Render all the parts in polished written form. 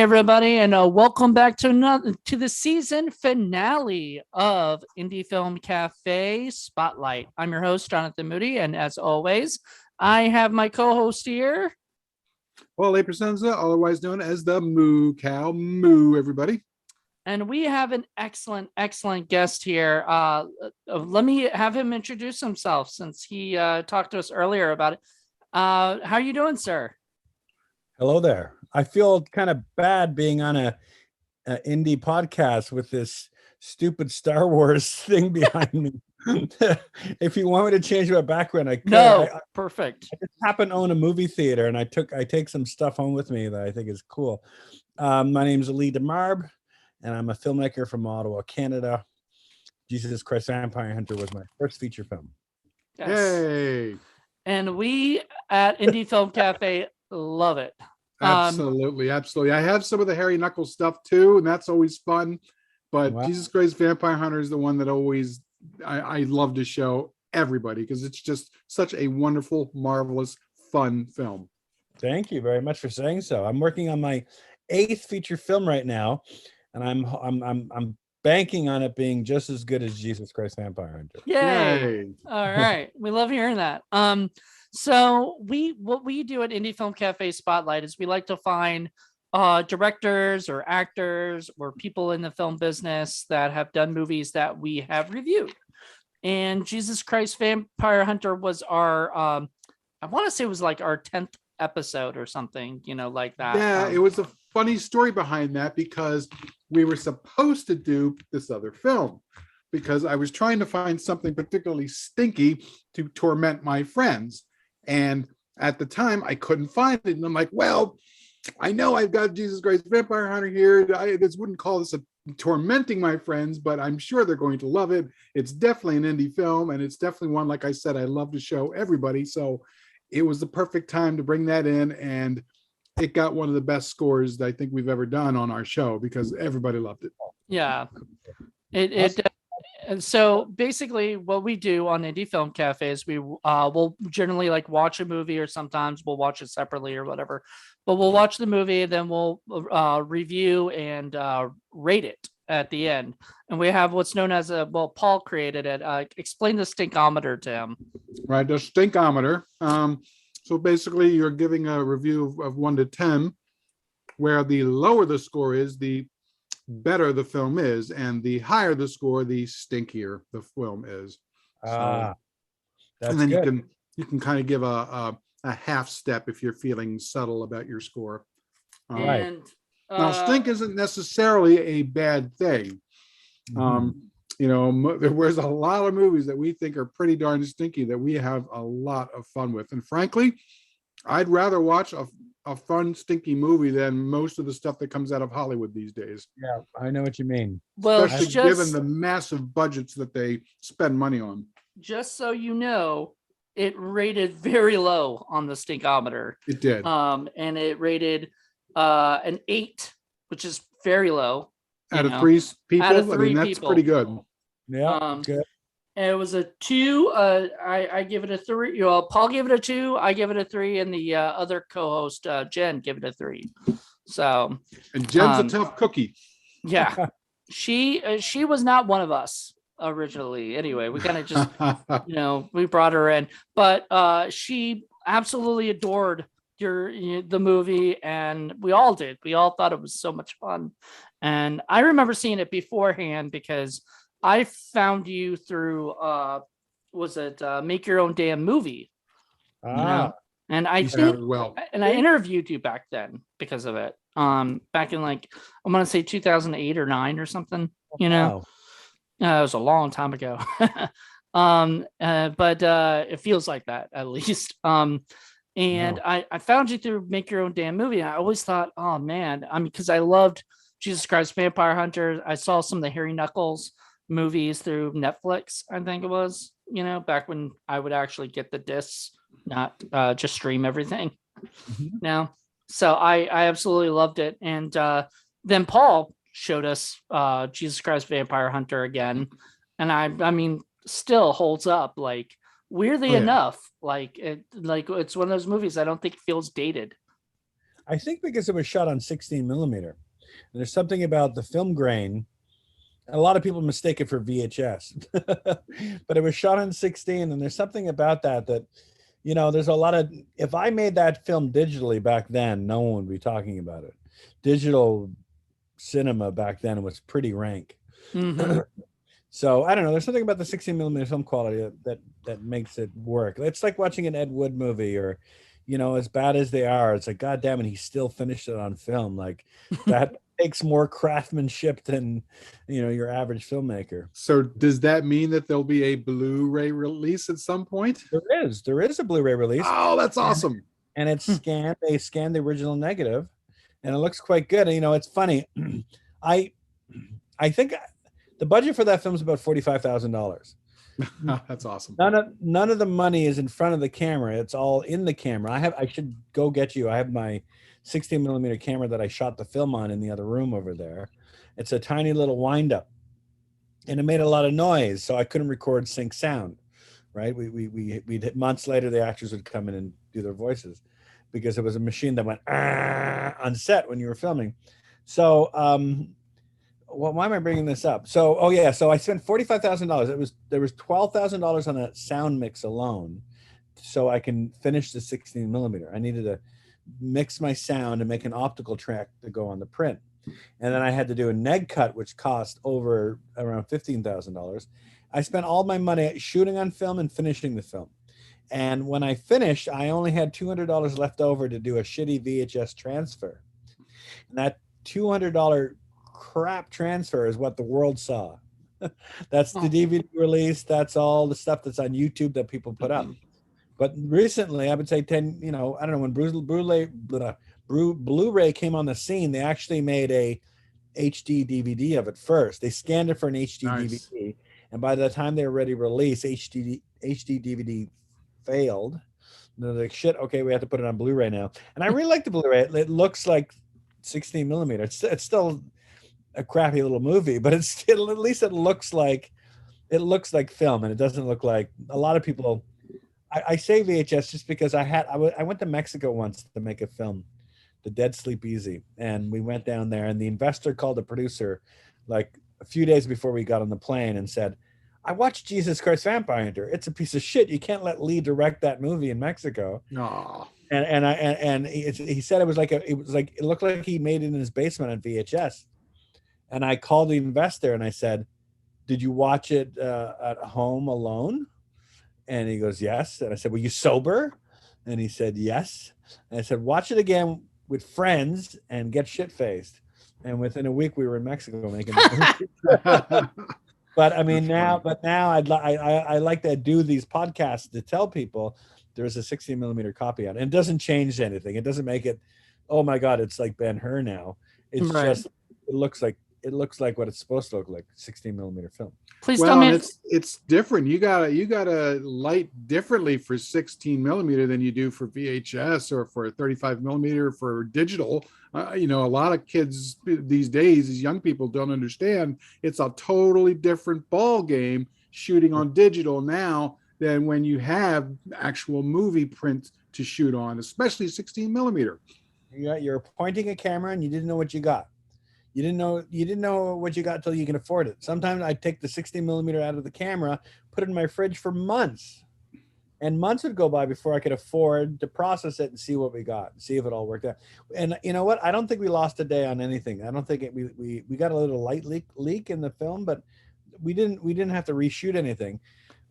everybody, and welcome back to the season finale of Indie Film Cafe Spotlight. I'm your host, Jonathan Moody, and as always, I have my co-host here. Lee Presenza, otherwise known as the Moo Cow. Moo, everybody. And we have an excellent guest here. Let me have him introduce himself since he talked to us earlier about it. How are you doing, sir? Hello there. I feel kind of bad being on a indie podcast with this stupid Star Wars thing behind me. If you want me to change my background, I could. No, perfect. I just happen to own a movie theater, and I take some stuff home with me that I think is cool. My name is Lee Demarbre, and I'm a filmmaker from Ottawa, Canada. Jesus Christ Vampire Hunter was my first feature film. Yes. Hey. And we at Indie Film Cafe love it. Absolutely. I have some of the Harry Knuckles stuff too, and that's always fun. But wow. Jesus Christ Vampire Hunter is the one that always I love to show everybody because it's just such a wonderful, marvelous, fun film. Thank you very much for saying so. I'm working on my 8th feature film right now, and I'm banking on it being just as good as Jesus Christ Vampire Hunter. Yay! All right, we love hearing that. So what we do at Indie Film Cafe Spotlight is we like to find directors or actors or people in the film business that have done movies that we have reviewed. And Jesus Christ Vampire Hunter was our, I want to say it was like our 10th episode or something, like that. Yeah, it was a funny story behind that because we were supposed to do this other film because I was trying to find something particularly stinky to torment my friends. And at the time, I couldn't find it. And I'm like, well, I know I've got Jesus Christ Vampire Hunter here. I just wouldn't call this a tormenting my friends, but I'm sure they're going to love it. It's definitely an indie film, and it's definitely one, like I said, I love to show everybody. So it was the perfect time to bring that in, and it got one of the best scores that I think we've ever done on our show because everybody loved it. Yeah. And so basically what we do on Indie Film Cafe is we will generally like watch a movie, or sometimes we'll watch it separately or whatever, but we'll watch the movie and then we'll review and rate it at the end. And we have what's known as Paul created it. Explain the stinkometer to him. Right, the stinkometer. So basically you're giving a review of 1 to 10, where the lower the score is, the better the film is, and the higher the score, the stinkier the film is. That's and then good. you can kind of give a half step if you're feeling subtle about your score. And now, stink isn't necessarily a bad thing. There's a lot of movies that we think are pretty darn stinky that we have a lot of fun with, and frankly, I'd rather watch a fun, stinky movie than most of the stuff that comes out of Hollywood these days. Yeah, I know what you mean. Well, especially given the massive budgets that they spend money on. Just so you know, it rated very low on the stinkometer. It did. And it rated an 8, which is very low. Out of 3 people? Out of 3 that's people. Pretty good. Yeah, good. And it was a 2. I give it a 3. Paul gave it a 2. I give it a 3, and the other co-host Jen gave it a 3. So, and Jen's a tough cookie. Yeah, she was not one of us originally. Anyway, we kind of just we brought her in, but she absolutely adored the movie, and we all did. We all thought it was so much fun, and I remember seeing it beforehand because I found you through Make Your Own Damn Movie? And I think and I interviewed you back then because of it. Back in like I'm gonna say 2008 or 9 or something. Wow. It was a long time ago. But it feels like that at least. And I found you through Make Your Own Damn Movie. And I always thought, oh man, because I loved Jesus Christ Vampire Hunter. I saw some of the Harry Knuckles movies through Netflix, I think it was, back when I would actually get the discs, not just stream everything now. So I absolutely loved it. And then Paul showed us Jesus Christ Vampire Hunter again. And I mean, still holds up, like weirdly enough, like it's one of those movies I don't think feels dated. I think because it was shot on 16 millimeter. And there's something about the film grain. A lot of people mistake it for VHS, but it was shot on 16. And there's something about that, there's a lot of, if I made that film digitally back then, no one would be talking about it. Digital cinema back then was pretty rank. Mhm. So I don't know. There's something about the 16 millimeter film quality that makes it work. It's like watching an Ed Wood movie, or, as bad as they are, it's like, God damn it, he still finished it on film. Like that takes more craftsmanship than, your average filmmaker. So does that mean that there'll be a Blu-ray release at some point? There is a Blu-ray release. Oh, that's awesome. And it's scanned. They scanned the original negative, and it looks quite good. And, it's funny. I think the budget for that film is about $45,000. That's awesome. None of the money is in front of the camera. It's all in the camera. I should go get you. I have my 16 millimeter camera that I shot the film on in the other room over there. It's a tiny little wind up, and it made a lot of noise, so I couldn't record sync sound. Right? We'd months later, the actors would come in and do their voices because it was a machine that went on set when you were filming. So, why am I bringing this up? So I spent $45,000. There was $12,000 on a sound mix alone, so I can finish the 16 millimeter. I needed to mix my sound and make an optical track to go on the print, and then I had to do a neg cut, which cost around $15,000. I spent all my money shooting on film and finishing the film, and when I finished, I only had $200 left over to do a shitty VHS transfer, and that $200 crap transfer is what the world saw. That's the DVD release. That's all the stuff that's on YouTube that people put up. But recently, I would say 10, I don't know, when Blu-ray came on the scene, they actually made a HD DVD of it first. They scanned it for an HD DVD. And by the time they were ready to release, HD DVD failed. They're like, shit, okay, we have to put it on Blu-ray now. And I really like the Blu-ray. It looks like 16 millimeter. It's still a crappy little movie, but it's still, at least it looks like film, and it doesn't look like a lot of people. I say VHS just because I went to Mexico once to make a film, The Dead Sleep Easy, and we went down there, and the investor called the producer like a few days before we got on the plane and said, I watched Jesus Christ Vampire Hunter. It's a piece of shit. You can't let Lee direct that movie in Mexico. Oh. And he said it looked like he made it in his basement on VHS. And I called the investor and I said, did you watch it at home alone? And he goes, yes. And I said, were you sober? And he said, yes. And I said, watch it again with friends and get shit-faced. And within a week, we were in Mexico making the movie. But I mean, now I like to do these podcasts to tell people there's a 16 millimeter copy out. And it doesn't change anything. It doesn't make it, oh my God, it's like Ben-Hur now. It's just, it looks like what it's supposed to look like, 16 millimeter film. Please tell me it's different. You gotta light differently for 16 millimeter than you do for VHS or for 35 millimeter for digital. A lot of kids these days, these young people don't understand. It's a totally different ball game shooting on digital now than when you have actual movie print to shoot on, especially 16 millimeter. You're pointing a camera and you didn't know what you got. You didn't know what you got till you can afford it. Sometimes I take the 16 millimeter out of the camera, put it in my fridge for months, and months would go by before I could afford to process it and see what we got, and see if it all worked out. And you know what? I don't think we lost a day on anything. I don't think we got a little light leak in the film, but we didn't have to reshoot anything.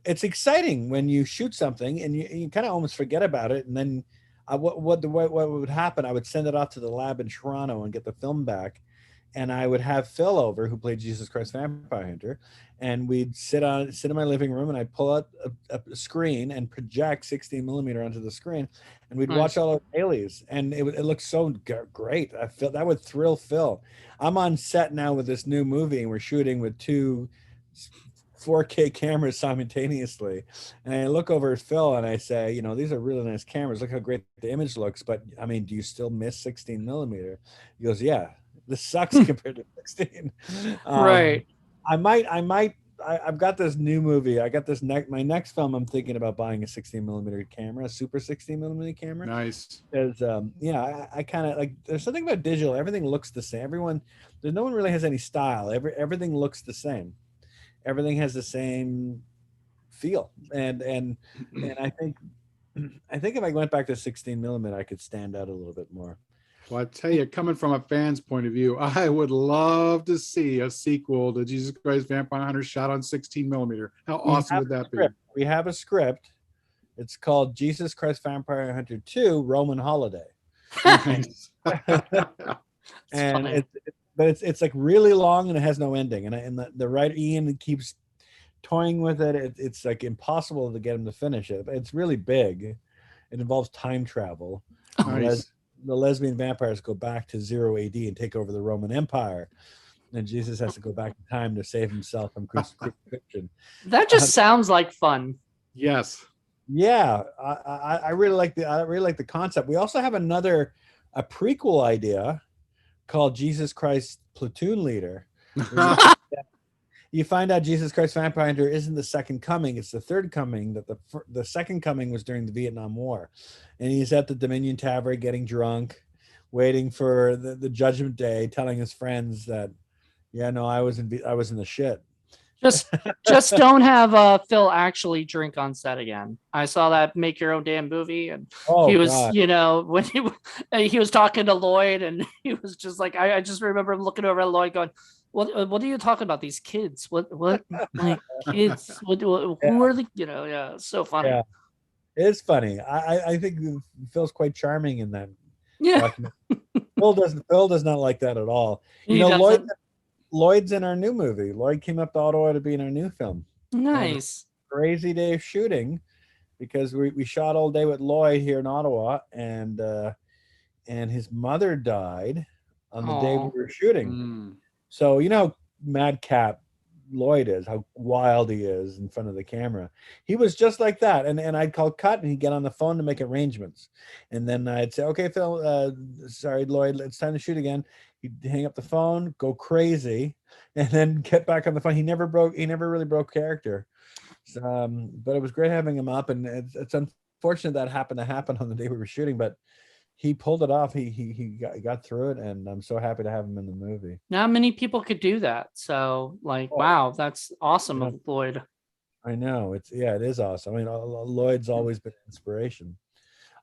It's exciting when you shoot something and you kind of almost forget about it, and then what would happen? I would send it off to the lab in Toronto and get the film back. And I would have Phil over, who played Jesus Christ Vampire Hunter, and we'd sit in my living room, and I'd pull out a screen and project 16 millimeter onto the screen, and we'd watch all of Aliens, and it looked so great. I felt that would thrill Phil. I'm on set now with this new movie, and we're shooting with two 4K cameras simultaneously, and I look over at Phil and I say, these are really nice cameras. Look how great the image looks, but I mean, do you still miss 16 millimeter? He goes, yeah. This sucks compared to 16. Right. I might I've got this new movie. I got this my next film. I'm thinking about buying a 16mm camera, a super 16mm camera. Nice. Because I kind of like. There's something about digital. Everything looks the same. No one really has any style. Everything looks the same. Everything has the same feel. And I think if I went back to 16mm, I could stand out a little bit more. Well, I tell you, coming from a fan's point of view, I would love to see a sequel to Jesus Christ Vampire Hunter shot on 16mm. How awesome would that be? We have a script. It's called Jesus Christ Vampire Hunter 2 Roman Holiday. Nice. And it's like really long and it has no ending. And the writer Ian keeps toying with it. It's like impossible to get him to finish it. It's really big. It involves time travel. Nice. The lesbian vampires go back to 0 AD and take over the Roman Empire. And Jesus has to go back in time to save himself from crucifixion. That just sounds like fun. Yes. Yeah, I really like the concept. We also have a prequel idea called Jesus Christ Platoon Leader. You find out Jesus Christ Vampire Hunter isn't the second coming; it's the third coming. That the second coming was during the Vietnam War, and he's at the Dominion Tavern getting drunk, waiting for the Judgment Day, telling his friends that, I was in the shit. Just don't have Phil actually drink on set again. I saw that Make Your Own Damn Movie, and he was, God. When he was talking to Lloyd, and he was just like, I just remember looking over at Lloyd going, what are you talking about? These kids? What like kids? Who are the? Yeah, so funny. Yeah, it's funny. I think Phil's quite charming in that. Yeah, Phil does not like that at all. Lloyd's in our new movie. Lloyd came up to Ottawa to be in our new film. Nice. Crazy day of shooting, because we shot all day with Lloyd here in Ottawa, and his mother died on the day we were shooting. So how madcap Lloyd is, how wild he is in front of the camera. He was just like that. And I'd call cut, and he'd get on the phone to make arrangements. And then I'd say, okay, Phil, sorry, Lloyd, it's time to shoot again. He'd hang up the phone, go crazy, and then get back on the phone. He never really broke character. But it was great having him up. And it's unfortunate that happened to happen on the day we were shooting, but he pulled it off. He got through it, and I'm so happy to have him in the movie. Not many people could do that. So, wow, that's awesome of Lloyd. I know. It is awesome. I mean, Lloyd's always been an inspiration.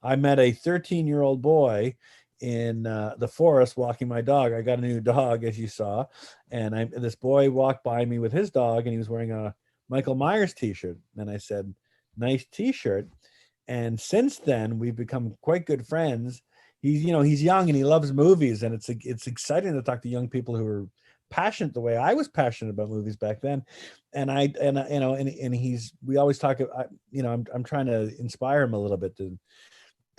I met a 13-year-old boy in the forest walking my dog. I got a new dog, as you saw, and this boy walked by me with his dog, and he was wearing a Michael Myers t-shirt, and I said, "Nice t-shirt." And since then, we've become quite good friends. He's young and he loves movies, and it's exciting to talk to young people who are passionate the way I was passionate about movies back then. And we always talk. I'm trying to inspire him a little bit to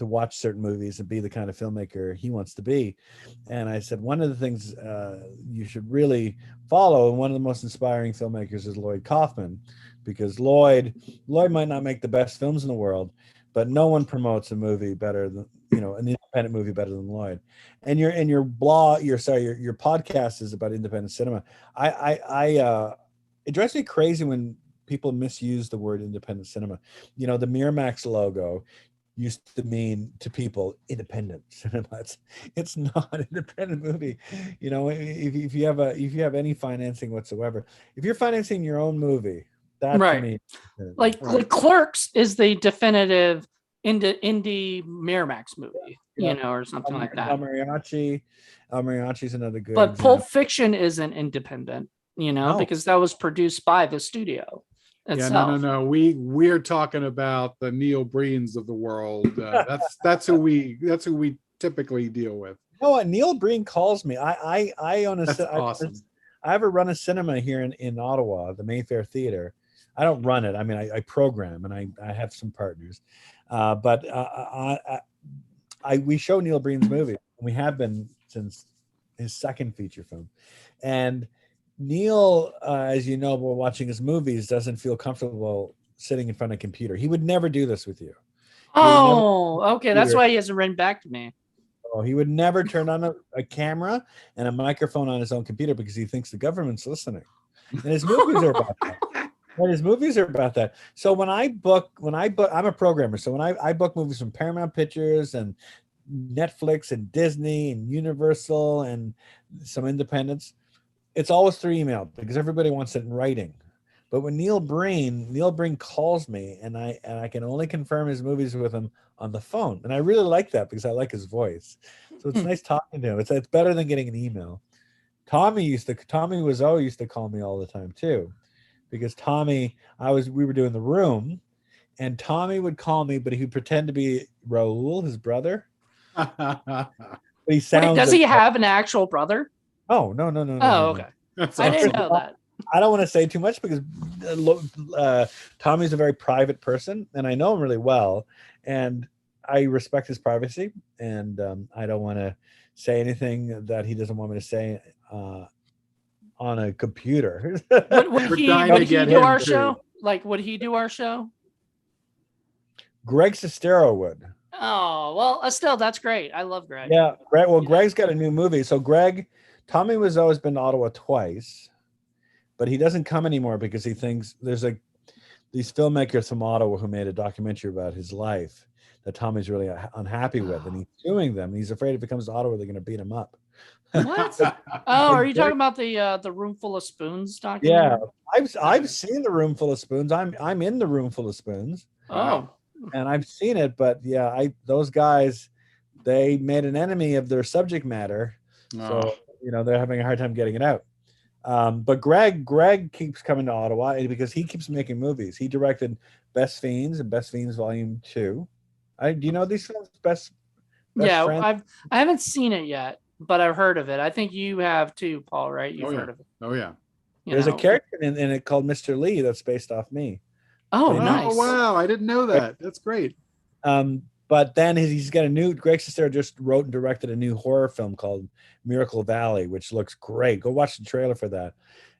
watch certain movies and be the kind of filmmaker he wants to be. And I said, one of the things you should really follow, and one of the most inspiring filmmakers is Lloyd Kaufman, because Lloyd might not make the best films in the world, but no one promotes a movie better than, an independent movie better than Lloyd. And your podcast is about independent cinema. It drives me crazy when people misuse the word independent cinema. The Miramax logo used to mean to people independent cinema. It's not an independent movie. If you have any financing whatsoever, if you're financing your own movie, that right. To me, like Clerks is the definitive indie Miramax movie, or something like that. El Mariachi's another good. But example. Pulp Fiction isn't independent, because that was produced by the studio itself. Yeah, no. We're talking about the Neil Breens of the world. That's who we typically deal with. You know what? Neil Breen calls me. I own a. That's awesome. I have a run a cinema here in Ottawa, the Mayfair Theater. I don't run it. I mean, I program, and I have some partners, but we show Neil Breen's movie. We have been since his second feature film, and Neil, as you know, while watching his movies, doesn't feel comfortable sitting in front of a computer. He would never do this with you. Okay, that's why he hasn't written back to me. Oh, he would never turn on a camera and a microphone on his own computer because he thinks the government's listening. And his movies are about that. Well, his movies are about that. So when I book, I'm a programmer. So when I book movies from Paramount Pictures and Netflix and Disney and Universal and some independents, it's always through email because everybody wants it in writing. But when Neil Breen calls me and I can only confirm his movies with him on the phone. And I really like that because I like his voice. So it's nice talking to him. It's better than getting an email. Tommy Wiseau used to call me all the time too. Because we were doing The Room, and Tommy would call me, but he would pretend to be Raul, his brother. But he sounds. Wait, does he have an actual brother? Oh no. Oh, okay. That's I didn't awesome. know that. I don't want to say too much because Tommy's a very private person, and I know him really well, and I respect his privacy, and I don't want to say anything that he doesn't want me to say on a computer. Would he do our too. show? Like, would he do our show? Greg Sestero would. Oh, well, still, that's great. I love Greg. Yeah, Greg. Well, Greg's got a new movie. So Tommy was always been to Ottawa twice, but he doesn't come anymore because he thinks there's these filmmakers from Ottawa who made a documentary about his life that Tommy's really unhappy with, and he's suing them. He's afraid if he comes to Ottawa, they're going to beat him up. What? Oh, are you talking about the Room Full of Spoons documentary? Yeah, I've seen The Room Full of Spoons. I'm in The Room Full of Spoons. Oh, and I've seen it, but yeah, those guys, they made an enemy of their subject matter, so they're having a hard time getting it out. But Greg keeps coming to Ottawa because he keeps making movies. He directed Best Fiends and Best Fiends Volume 2. Do you know these films? Best yeah, Friends? I haven't seen it yet, but I've heard of it. I think you have too, Paul, right? You've heard of it. Oh yeah. There's a character in it called Mr. Lee that's based off me. Oh, nice. Oh wow, I didn't know that. That's great. But then he's got Greg Sestero just wrote and directed a new horror film called Miracle Valley, which looks great. Go watch the trailer for that.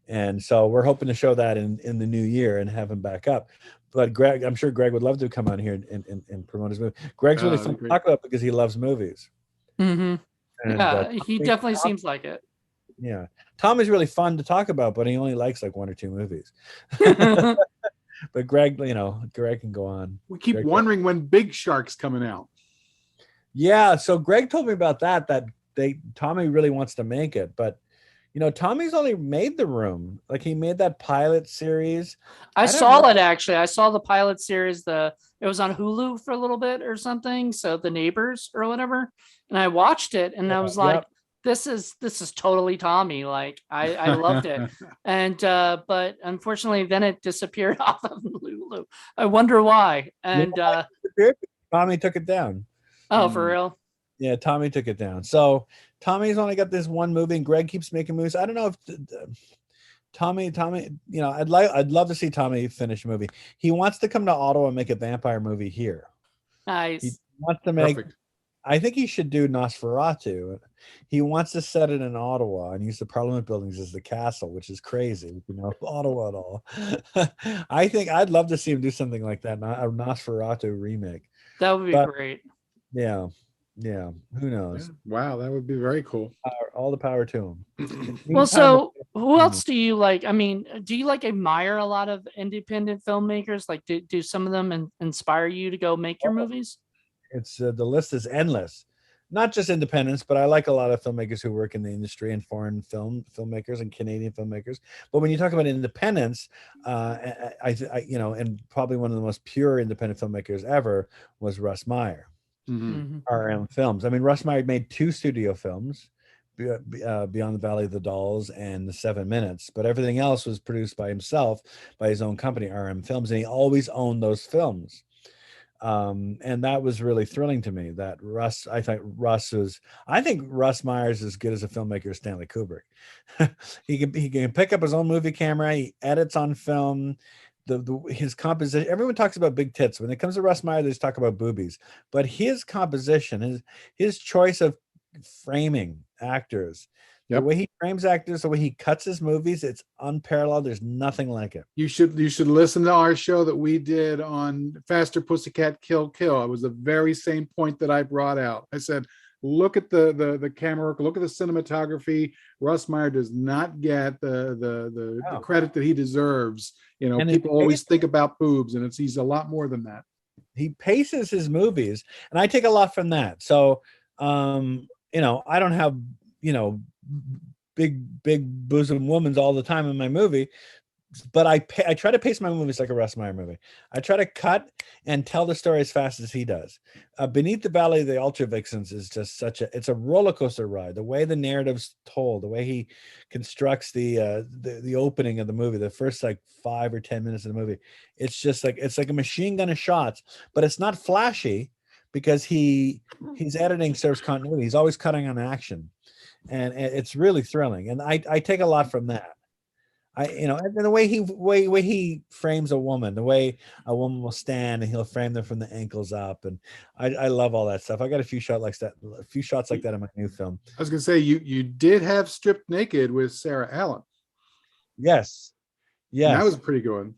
And so we're hoping to show that in the new year and have him back up. But Greg, I'm sure Greg would love to come on here and promote his movie. Greg's really fun to talk about because he loves movies. Mm-hmm. Yeah, he definitely seems like it. Yeah. Tommy's really fun to talk about, but he only likes like one or two movies. But Greg, Greg can go on. We keep wondering when Big Shark's coming out. Yeah, so Greg told me about that Tommy really wants to make it, but Tommy's only made The Room. Like he made that pilot series. I saw it actually. I saw the pilot series. It was on Hulu for a little bit or something. So The Neighbors or whatever. And I watched it and I was like, this is totally Tommy. Like I loved it. And but unfortunately then it disappeared off of Hulu. I wonder why. And Tommy took it down. Oh, for real? Yeah, Tommy took it down. So Tommy's only got this one movie, and Greg keeps making movies. I don't know if Tommy, I'd love to see Tommy finish a movie. He wants to come to Ottawa and make a vampire movie here. Nice. He wants to make. Perfect. I think he should do Nosferatu. He wants to set it in Ottawa and use the Parliament buildings as the castle, which is crazy. Ottawa at all. I think I'd love to see him do something like that. A Nosferatu remake. That would be great. Yeah. Yeah, who knows? Yeah. Wow, that would be very cool. All the power to him. Well, so who else do you like? I mean, do you admire a lot of independent filmmakers? Like, do some of them inspire you to go make your movies? It's the list is endless. Not just independents, but I like a lot of filmmakers who work in the industry and foreign filmmakers and Canadian filmmakers. But when you talk about independents, and probably one of the most pure independent filmmakers ever was Russ Meyer. Mm-hmm. RM Films. I mean, Russ Meyer made 2 studio films, Beyond the Valley of the Dolls and The 7 Minutes, but everything else was produced by himself, by his own company, RM Films, and he always owned those films. And that was really thrilling to me. That I think Russ Meyer's as good as a filmmaker as Stanley Kubrick. He can pick up his own movie camera. He edits on film. His composition, everyone talks about big tits. When it comes to Russ Meyer, they just talk about boobies. But his composition, his choice of framing actors, the way he frames actors, the way he cuts his movies, it's unparalleled. There's nothing like it. You should listen to our show that we did on Faster Pussycat Kill Kill. It was the very same point that I brought out. I said look at the camera work, look at the cinematography. Russ Meyer does not get the No. credit that he deserves. You know, And people always think about boobs, and he's a lot more than that. He paces his movies, and I take a lot from that. So, you know, I don't have, you know, big bosom women all the time in my movie, but I try to pace my movies like a Russ Meyer movie. I try to cut and tell the story as fast as he does. Beneath the Valley of the Ultra Vixens is just it's a roller coaster ride. The way the narrative's told, the way he constructs the opening of the movie, the first like 5 or 10 minutes of the movie, it's just like, it's like a machine gun of shots, but it's not flashy because his editing serves continuity. He's always cutting on action, and it's really thrilling. And I take a lot from that. You know, and the way he frames a woman, the way a woman will stand and he'll frame them from the ankles up, and I love all that stuff. I got a few shots like that in my new film. I was gonna say you did have Stripped Naked with Sarah Allen. Yes, And that was a pretty good one.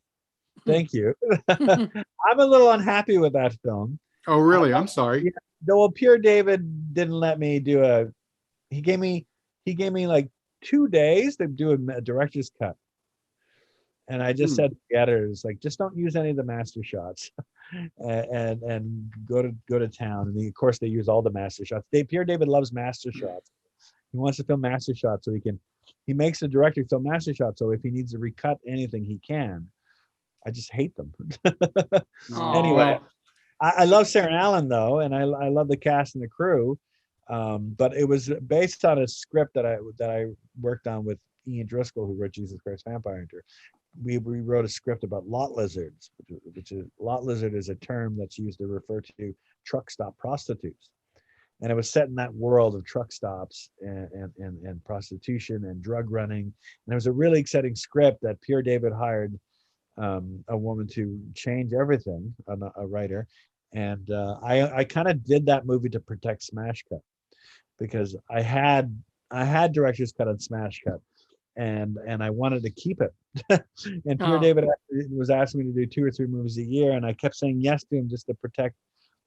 Thank you. I'm a little unhappy with that film. Oh, really? I'm sorry. Well, Pure David didn't let me do he gave me like 2 days to do a director's cut. And I just said to the editors, like, just don't use any of the master shots, and go to town. And of course, they use all the master shots. Pierre David loves master shots. He wants to film master shots so he makes the director film master shots. So if he needs to recut anything, he can. I just hate them. Anyway, I love Sarah Allen though, and I love the cast and the crew. But it was based on a script that I worked on with Ian Driscoll, who wrote Jesus Christ Vampire Hunter. We wrote a script about lot lizards, which is lot lizard is a term that's used to refer to truck stop prostitutes, and it was set in that world of truck stops and prostitution and drug running. And it was a really exciting script that Pierre David hired a woman to change everything, a writer, and I kind of did that movie to protect Smash Cut, because I had director's cut on Smash Cut, and I wanted to keep it. And Pierre David was asking me to do 2 or 3 movies a year, and I kept saying yes to him just to protect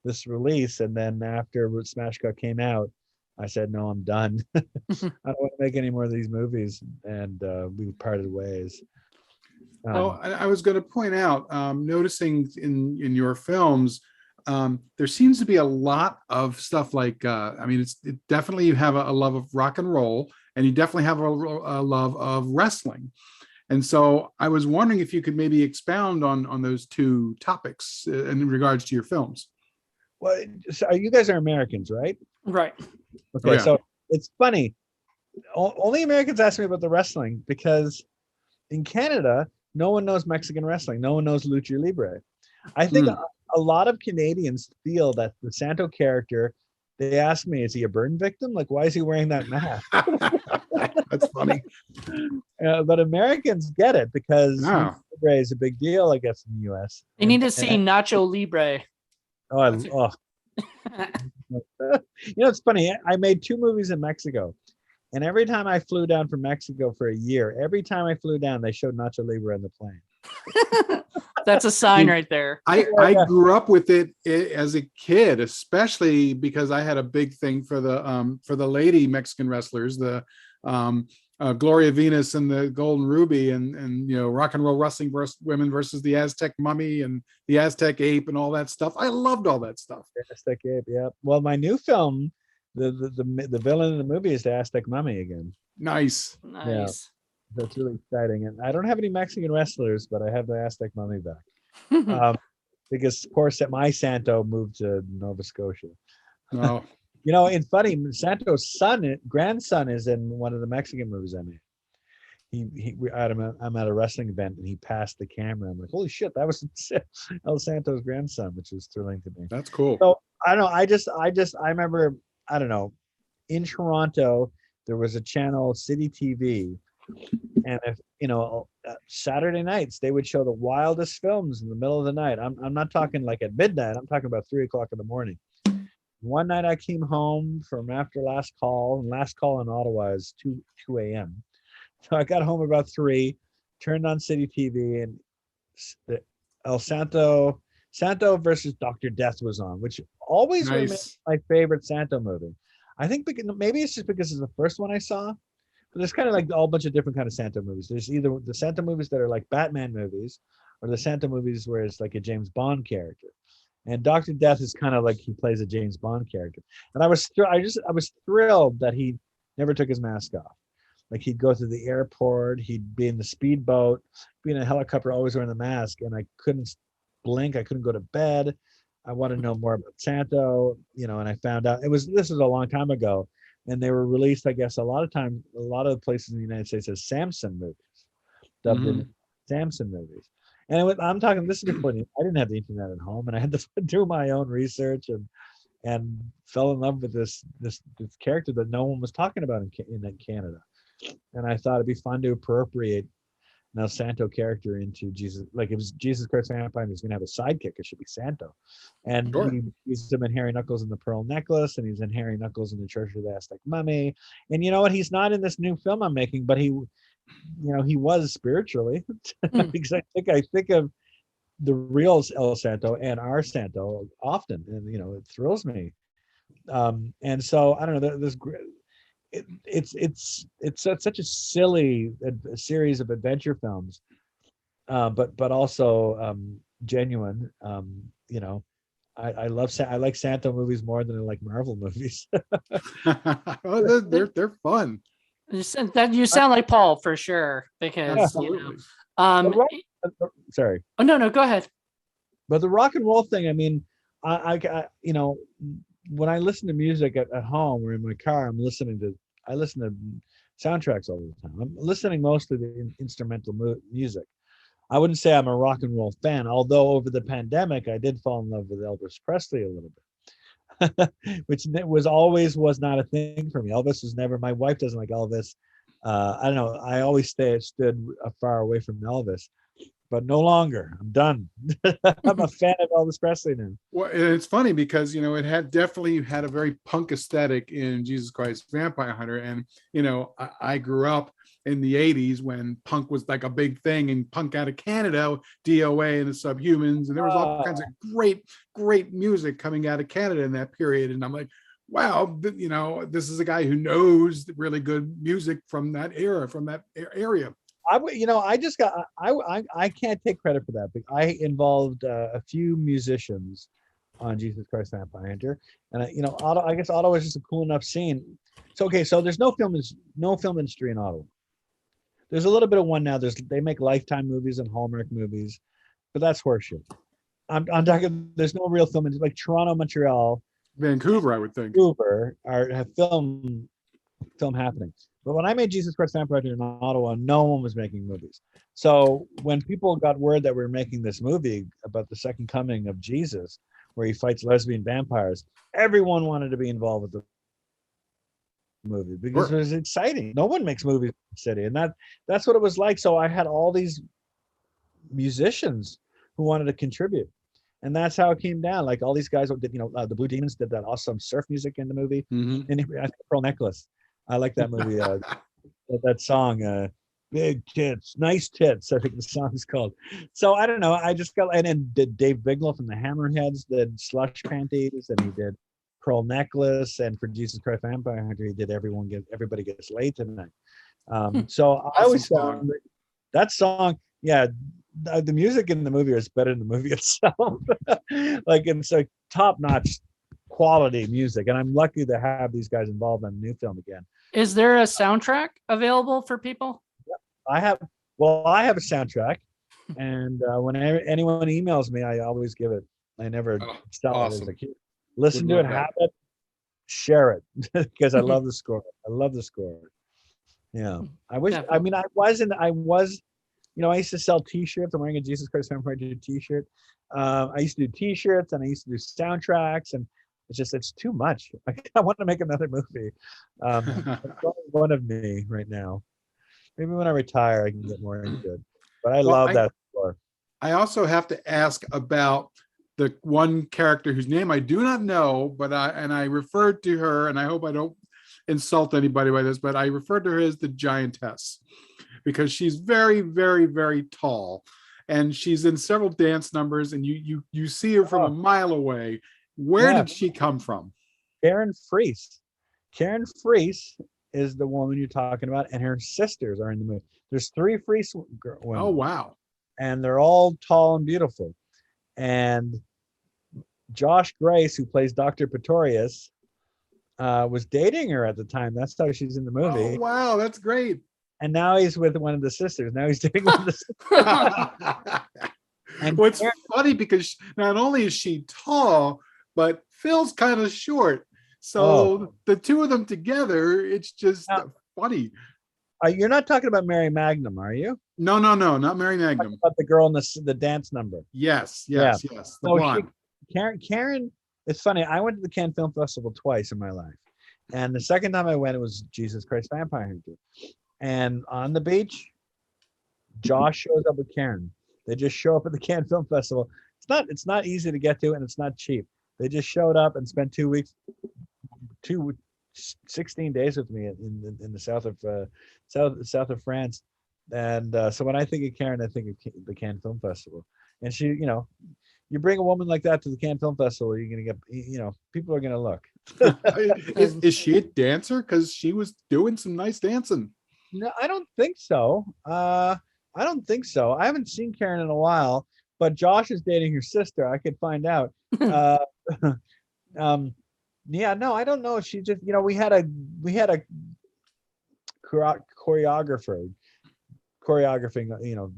this release. And then after Smash Cut came out, I said, no, I'm done. I don't want to make any more of these movies, and we parted ways. I was going to point out, noticing in your films, there seems to be a lot of stuff like, I mean, definitely you have a love of rock and roll, and you definitely have a love of wrestling. And so I was wondering if you could maybe expound on those 2 topics in regards to your films. Well, so you guys are Americans, right? Right. Okay, So it's funny. Only Americans ask me about the wrestling, because in Canada, no one knows Mexican wrestling. No one knows Lucha Libre. I think a lot of Canadians feel that the Santo character, they ask me, is he a burn victim? Like, why is he wearing that mask? That's funny. But Americans get it, because Lucha Libre is a big deal, I guess, in the US. They need to see Nacho Libre. You know, it's funny. I made 2 movies in Mexico. And every time I flew down from Mexico for a year, every time I flew down, they showed Nacho Libre on the plane. That's a sign right there. I grew up with it as a kid, especially because I had a big thing for the lady Mexican wrestlers, the Gloria Venus and the Golden Ruby, and you know, rock and roll wrestling women versus the Aztec mummy and the Aztec ape and all that stuff. I loved all that stuff. Aztec ape, yeah. Well, my new film, the villain in the movie is the Aztec mummy again. Nice. Yeah, that's really exciting. And I don't have any Mexican wrestlers, but I have the Aztec mummy back. Because of course my Santo moved to Nova Scotia. Oh. You know, it's funny, Santo's grandson is in one of the Mexican movies I made. I'm at a wrestling event, and he passed the camera. I'm like, holy shit, that was El Santo's grandson, which was thrilling to me. That's cool. So I don't know. I remember, I don't know, in Toronto, there was a channel, City TV, and if you know, Saturday nights they would show the wildest films in the middle of the night. I'm not talking like at midnight. I'm talking about 3 o'clock in the morning. One night I came home from after last call, and last call in Ottawa is 2 a.m. So I got home about 3, turned on City TV, and El Santo versus Dr. Death was on, which always remains my favorite Santo movie. I think maybe it's just because it's the first one I saw. But there's kind of like a whole bunch of different kind of Santa movies. There's either the Santa movies that are like Batman movies, or the Santa movies where it's like a James Bond character. And Dr. Death is kind of like he plays a James Bond character. And I was thrilled that he never took his mask off. Like he'd go through the airport, he'd be in the speedboat, be in a helicopter, always wearing the mask, and I couldn't blink, I couldn't go to bed. I wanted to know more about Santa, and I found out this was a long time ago, and they were released, I guess, a lot of the places in the United States as Samson movies, dubbed in Samson movies. And I'm talking, this is before I didn't have the internet at home, and I had to do my own research and fell in love with this character that no one was talking about in Canada. And I thought it'd be fun to appropriate now Santo character into Jesus. Like, if it was Jesus Christ Vampire, he's going to have a sidekick, it should be Santo. And he used him in Harry Knuckles and the Pearl Necklace, and he's in Harry Knuckles and the Church of the Aztec Mummy. And you know what? He's not in this new film I'm making, but he was spiritually. Because I think of the real El Santo and our Santo often, and it thrills me. And so I don't know. It's such a silly series of adventure films, but also genuine. I like Santo movies more than I like Marvel movies. Oh, they're fun. You sound like Paul for sure, because Absolutely. Sorry. Oh no, go ahead. But the rock and roll thing, I mean, I when I listen to music at home or in my car, I listen to soundtracks all the time. I'm listening mostly to instrumental music. I wouldn't say I'm a rock and roll fan, although over the pandemic, I did fall in love with Elvis Presley a little bit, which was not a thing for me. Elvis was never, my wife doesn't like Elvis. I don't know. I always stood far away from Elvis. But no longer. I'm done. I'm a fan of Elvis Presley now. Well, it's funny because it had definitely had a very punk aesthetic in Jesus Christ Vampire Hunter, and I grew up in the '80s when punk was like a big thing, and punk out of Canada, DOA and the Subhumans, and there was all kinds of great music coming out of Canada in that period, and I'm like, wow, this is a guy who knows really good music from that era, from that area. I can't take credit for that, but I involved a few musicians on Jesus Christ Vampire Hunter, and I guess Ottawa is just a cool enough scene. So there's no film industry in Ottawa. There's a little bit of one now. They make Lifetime movies and Hallmark movies, but that's horseshit. I'm talking. There's no real film industry like Toronto, Montreal, Vancouver. I would think Vancouver have film happening. But when I made Jesus Christ Vampire Hunter in Ottawa, no one was making movies. So when people got word that we were making this movie about the second coming of Jesus, where he fights lesbian vampires, everyone wanted to be involved with the movie because it was exciting. No one makes movies in the city, and that's what it was like. So I had all these musicians who wanted to contribute, and that's how it came down. Like all these guys did, the Blue Demons did that awesome surf music in the movie, and I think Pearl Necklace. I like that movie. That song, "Big Tits, Nice Tits," I think the song's called. So I don't know. I just got, and then did Dave Bigelow from the Hammerheads did Slush Panties, and he did Pearl Necklace, and for Jesus Christ Vampire Hunter, he did Everybody Gets Laid Tonight. So I always thought that song, the music in the movie is better than the movie itself. Like it's like top-notch quality music, and I'm lucky to have these guys involved in a new film again. Is there a soundtrack available for people? I have a soundtrack, and whenever anyone emails me, I always give it. I never sell it as a kid. Listen to it, have it, share it, because I love the score. Yeah, I wish. I mean, I used to sell T-shirts. I'm wearing a Jesus Christ Vampire T-shirt. I used to do T-shirts, and I used to do soundtracks, and it's too much. I want to make another movie. It's only one of me right now. Maybe when I retire, I can get more into it. But I love that score. I also have to ask about the one character whose name I do not know, but I referred to her, and I hope I don't insult anybody by this, but I referred to her as the Giantess because she's very, very, very tall, and she's in several dance numbers, and you see her from a mile away. Where did she come from? Baron Freese. Karen Freese is the woman you're talking about, and her sisters are in the movie. There's 3 Freese women. Oh, wow. And they're all tall and beautiful. And Josh Grace, who plays Dr. Pretorius, was dating her at the time. That's how she's in the movie. Oh, wow. That's great. And now he's with one of the sisters. Now he's dating one of the sisters. And What's Karen, funny, because not only is she tall, but Phil's kind of short. So the two of them together, it's just funny. you're not talking about Mary Magnum, are you? No, not Mary Magnum. About the girl in the dance number. Yes. Yeah. The So blonde. Karen, it's funny. I went to the Cannes Film Festival twice in my life. And the second time I went, it was Jesus Christ Vampire Hunter. And on the beach, Josh shows up with Karen. They just show up at the Cannes Film Festival. It's not easy to get to, and it's not cheap. They just showed up and spent 2 weeks, 16 days with me in the south of France. And so when I think of Karen, I think of the Cannes Film Festival. And she, you bring a woman like that to the Cannes Film Festival, you're gonna get, people are gonna look. Is she a dancer? Because she was doing some nice dancing. No, I don't think so. I haven't seen Karen in a while, but Josh is dating her sister. I could find out. Yeah, no, I don't know. She just, we had a choreographing,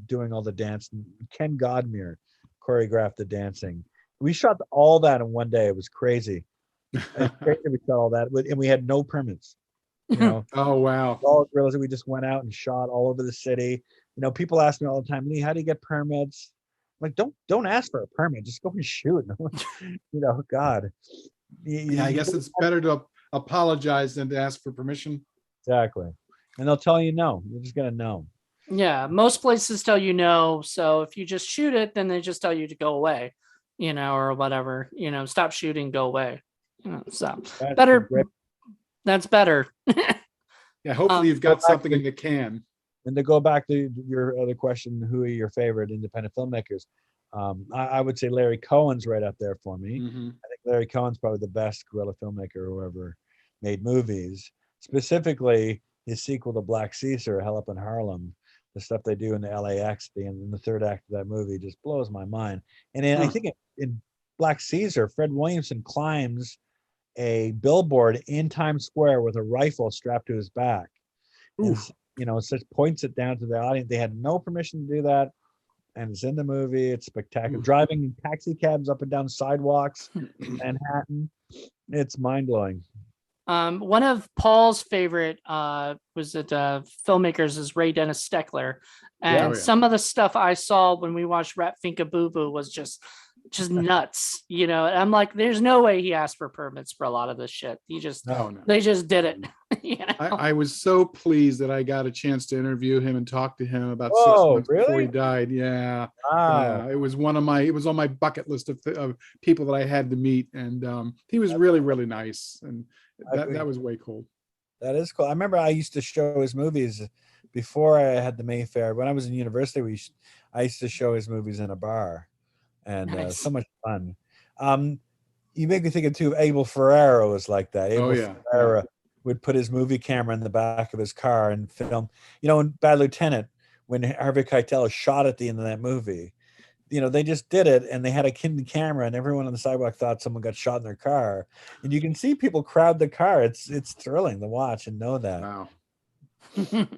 doing all the dance. Ken Godmere choreographed the dancing. We shot all that in one day. It was crazy. It's crazy we shot all that, and we had no permits. Oh, wow. All realized we just went out and shot all over the city. People ask me all the time, Lee, how do you get permits? I'm like, don't ask for a permit. Just go and shoot. God. Yeah, I guess it's better to apologize than to ask for permission. Exactly. And they'll tell you no. You're just gonna know. Yeah, most places tell you no. So if you just shoot it, then they just tell you to go away, or whatever. Stop shooting, go away. So That's better. great. That's better. Yeah, hopefully you've got something in the can. And to go back to your other question, who are your favorite independent filmmakers? I would say Larry Cohen's right up there for me. Mm-hmm. I think Larry Cohen's probably the best guerrilla filmmaker who ever made movies. Specifically, his sequel to Black Caesar, Hell Up in Harlem, the stuff they do in the LAX in the third act of that movie just blows my mind. And I think in Black Caesar, Fred Williamson climbs a billboard in Times Square with a rifle strapped to his back. And, such points it down to the audience. They had no permission to do that. And it's in the movie. It's spectacular. Driving in taxi cabs up and down sidewalks in Manhattan. It's mind-blowing. One of Paul's favorite filmmakers is Ray Dennis Steckler. And some of the stuff I saw when we watched Rat Finka Boo Boo was just nuts. And I'm like, there's no way he asked for permits for a lot of this shit. They just did it. I was so pleased that I got a chance to interview him and talk to him about 6 months before he died. Yeah. Wow. It was it was on my bucket list of people that I had to meet. And he was really, really nice. And that was way cool. That is cool. I remember I used to show his movies before I had the Mayfair. When I was in university, I used to show his movies in a bar. And so much fun. You make me think of too. Abel Ferrara was like that. Ferrara would put his movie camera in the back of his car and film. In Bad Lieutenant, when Harvey Keitel shot at the end of that movie, they just did it, and they had a hidden camera, and everyone on the sidewalk thought someone got shot in their car. And you can see people crowd the car. It's thrilling to watch and know that. Wow. I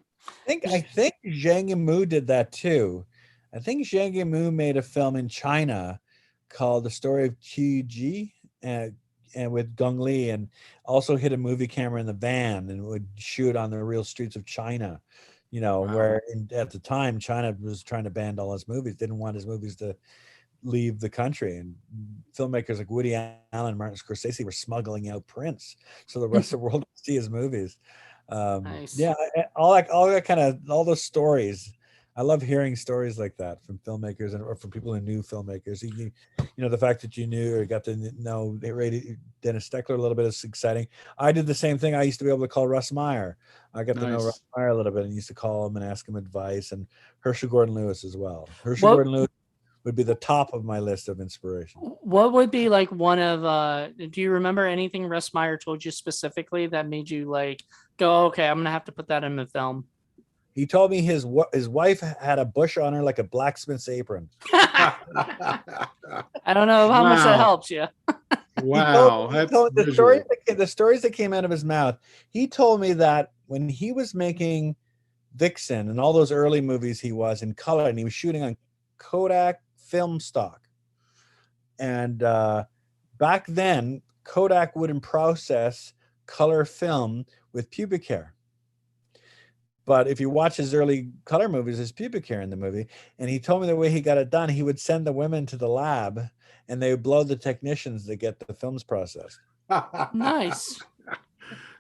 think Zhang Yimou did that too. I think Zhang Yimou made a film in China called The Story of Qi Ji, and with Gong Li, and also hid a movie camera in the van and would shoot on the real streets of China. Where at the time China was trying to ban all his movies, didn't want his movies to leave the country, and filmmakers like Woody Allen and Martin Scorsese were smuggling out prints so the rest of the world could see his movies. Nice. Yeah, all those stories. I love hearing stories like that from filmmakers or from people who knew filmmakers. The fact that you knew or got to know Dennis Steckler a little bit is exciting. I did the same thing. I used to be able to call Russ Meyer. I got to know Russ Meyer a little bit and used to call him and ask him advice, and Herschel Gordon Lewis as well. Gordon Lewis would be the top of my list of inspiration. What would be like one of do you remember anything Russ Meyer told you specifically that made you like go, okay, I'm gonna have to put that in the film? He told me his wife had a bush on her like a blacksmith's apron. I don't know how much that Wow. helps you. Wow, He that's told the visual. stories that came out of his mouth. He told me that when he was making Vixen and all those early movies, he was in color and he was shooting on Kodak film stock. And back then, Kodak wouldn't process color film with pubic hair. But if you watch his early color movies, there's pubic hair in the movie. And he told me the way he got it done, he would send the women to the lab and they would blow the technicians to get the films processed. Nice.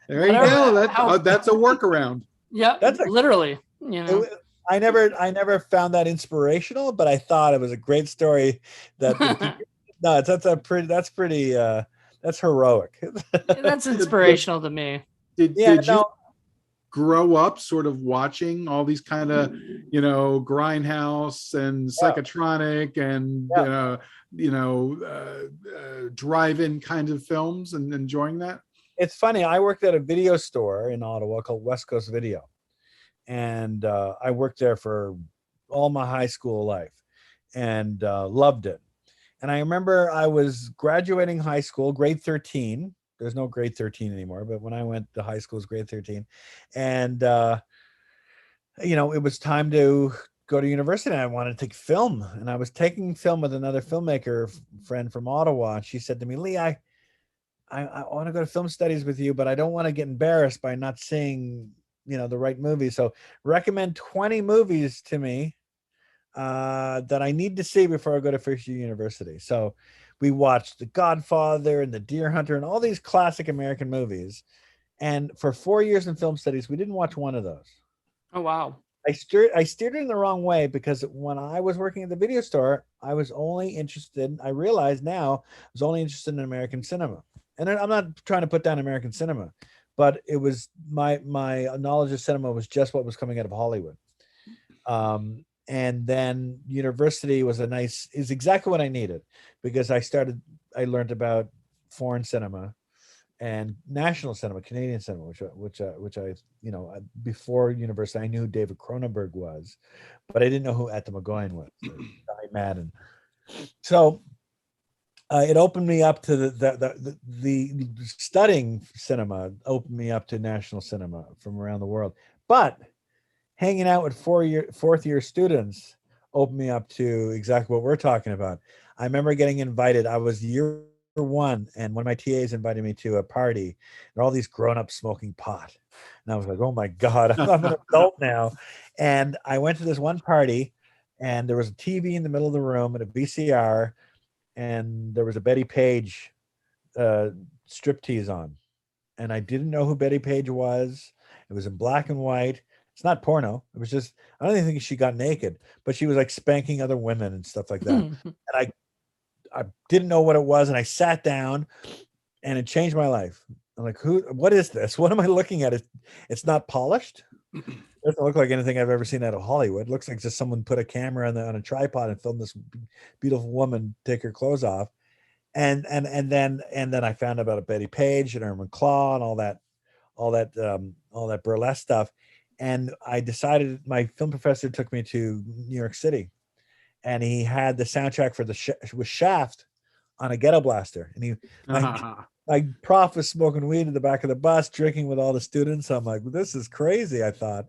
There you go. That's a workaround. Yeah, literally. You know, I never found that inspirational, but I thought it was a great story. That's heroic. That's inspirational to me. Did you grow up sort of watching all these kind of, Grindhouse and Psychotronic and drive-in kinds of films and enjoying that? It's funny. I worked at a video store in Ottawa called West Coast Video, and I worked there for all my high school life and loved it. And I remember I was graduating high school, grade 13. There's no grade 13 anymore, but when I went to high school, it was grade 13. And, it was time to go to university. And I wanted to take film. And I was taking film with another filmmaker friend from Ottawa. And she said to me, Lee, I want to go to film studies with you, but I don't want to get embarrassed by not seeing, the right movies. So recommend 20 movies to me that I need to see before I go to first year university. So we watched The Godfather and The Deer Hunter and all these classic American movies. And for 4 years in film studies, we didn't watch one of those. Oh, wow. I steered it in the wrong way because when I was working at the video store, I realized now I was only interested in American cinema. And I'm not trying to put down American cinema, but it was my knowledge of cinema was just what was coming out of Hollywood. And then university is exactly what I needed because I learned about foreign cinema and national cinema, Canadian cinema, which I, before university, I knew who David Cronenberg was, but I didn't know who Etta McGowan was, Guy Madden. So it opened me up to the studying cinema, opened me up to national cinema from around the world. But hanging out with fourth year students opened me up to exactly what we're talking about. I remember getting invited. I was year one, and one of my TAs invited me to a party, and all these grown-ups smoking pot. And I was like, oh my God, I'm an adult now. And I went to this one party, and there was a TV in the middle of the room and a VCR, and there was a Betty Page striptease on. And I didn't know who Betty Page was. It was in black and white. It's not porno. It was just, I don't even think she got naked, but she was like spanking other women and stuff like that. And I didn't know what it was. And I sat down and it changed my life. I'm like, what is this? What am I looking at? It's not polished. It doesn't look like anything I've ever seen out of Hollywood. It looks like just someone put a camera on a tripod and filmed this beautiful woman take her clothes off. And then I found out about Betty Page and Irma Claw and all that burlesque stuff. And I decided, my film professor took me to New York City, and he had the soundtrack for with Shaft on a ghetto blaster. And my prof was smoking weed in the back of the bus, drinking with all the students. I'm like, this is crazy, I thought.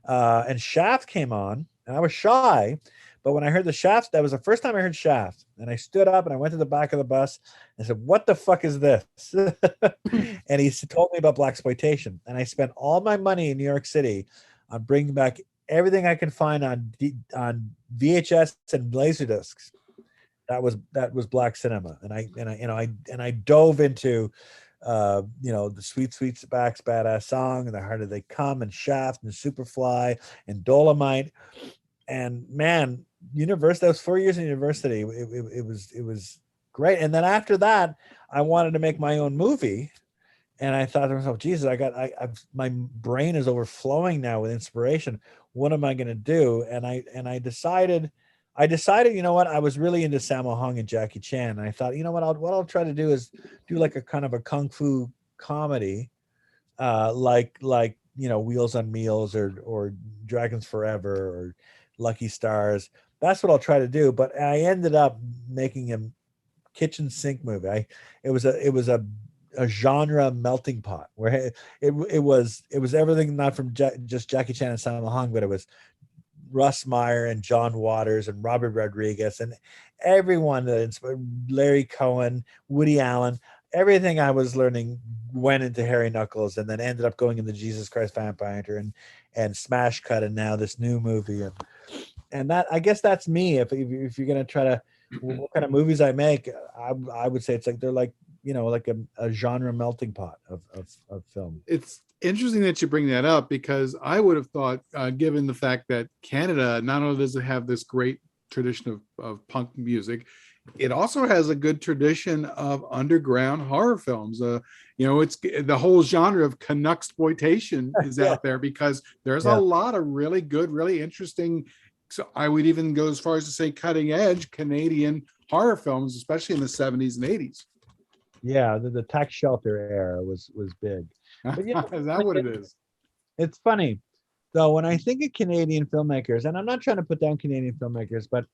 And Shaft came on, and I was shy. But when I heard the Shaft, that was the first time I heard Shaft. And I stood up and I went to the back of the bus and said, what the fuck is this? And he told me about blaxploitation. And I spent all my money in New York City on bringing back everything I could find on VHS and Laserdiscs. That was black cinema. And I dove into the Sweet Sweetback's Badass Song and The Harder They Come and Shaft and Superfly and Dolomite. And man, those 4 years in university, it was great. And then after that, I wanted to make my own movie, and I thought to myself, Jesus, my brain is overflowing now with inspiration. What am I going to do? And I decided I decided, you know what, I was really into Sammo Hung and Jackie Chan. And I thought, you know what I'll try to do is do like a kind of a kung fu comedy, like Wheels on Meals or Dragons Forever or Lucky Stars. That's what I'll try to do. But I ended up making a kitchen sink movie. It was a genre melting pot where it was everything, not from just Jackie Chan and Sammo Hung, but it was Russ Meyer and John Waters and Robert Rodriguez and everyone that Larry Cohen, Woody Allen. Everything I was learning went into Harry Knuckles, and then ended up going into Jesus Christ Vampire Hunter and Smash Cut, and now this new movie. And that, I guess that's me. If you're gonna try to, what kind of movies I make, I would say it's like they're like like a genre melting pot of film. It's interesting that you bring that up, because I would have thought, given the fact that Canada not only does it have this great tradition of punk music, it also has a good tradition of underground horror films. It's the whole genre of Canucksploitation is out there, because there's a lot of really good, really interesting. So I would even go as far as to say cutting edge Canadian horror films, especially in the 70s and 80s. Yeah, the tax shelter era was big. But, Is that what it is? It's funny, though, when I think of Canadian filmmakers, and I'm not trying to put down Canadian filmmakers, but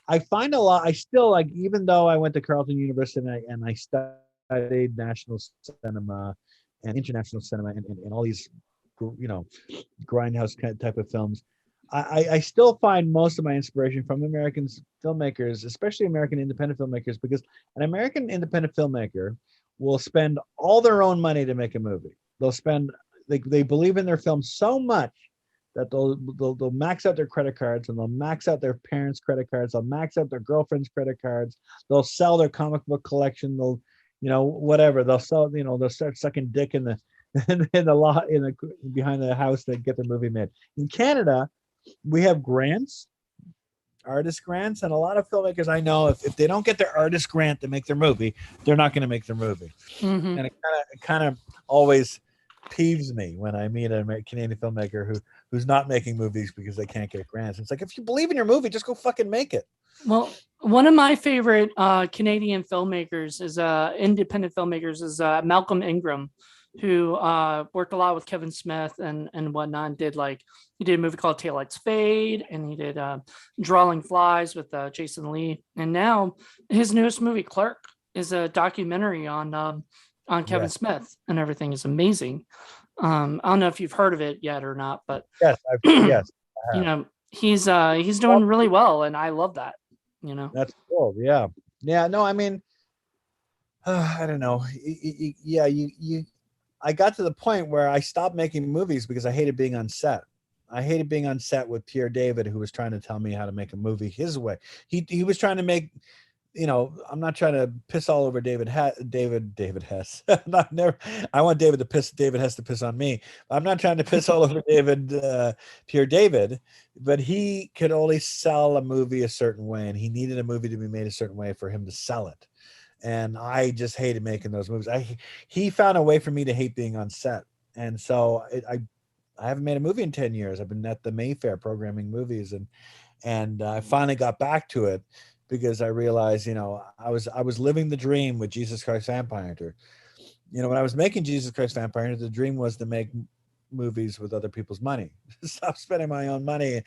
I find a lot. I still like, even though I went to Carleton University and I studied national cinema and international cinema and all these, grindhouse kind of type of films. I still find most of my inspiration from American filmmakers, especially American independent filmmakers, because an American independent filmmaker will spend all their own money to make a movie. They believe in their film so much that they'll max out their credit cards, and they'll max out their parents' credit cards. They'll max out their girlfriend's credit cards. They'll sell their comic book collection. They'll, whatever. They'll sell, they'll start sucking dick in the behind the house to get their movie made. In Canada, we have grants, artist grants, and a lot of filmmakers I know, if they don't get their artist grant to make their movie, they're not going to make their movie. Mm-hmm. And it kind of always peeves me when I meet a Canadian filmmaker who's not making movies because they can't get grants. It's like, if you believe in your movie, just go fucking make it. Well, one of my favorite Canadian filmmakers is independent filmmakers is Malcolm Ingram, who worked a lot with Kevin Smith and whatnot. He did a movie called Taillights Fade, and he did Drawing Flies with Jason Lee. And now his newest movie, Clerk, is a documentary on Kevin Smith, and everything is amazing. I don't know if you've heard of it yet or not, but yes, he's doing really well, and I love that. That's cool. Yeah. No, I mean, I don't know. I got to the point where I stopped making movies because I hated being on set. I hated being on set with Pierre David, who was trying to tell me how to make a movie his way. He was trying to make, I'm not trying to piss all over David Hess. I want David Hess to piss on me. I'm not trying to piss all over Pierre David, but he could only sell a movie a certain way, and he needed a movie to be made a certain way for him to sell it. And I just hated making those movies. He found a way for me to hate being on set. And so I haven't made a movie in 10 years. I've been at the Mayfair programming movies, and I finally got back to it because I realized, I was living the dream with Jesus Christ Vampire Hunter. When I was making Jesus Christ Vampire Hunter, the dream was to make movies with other people's money. Stop spending my own money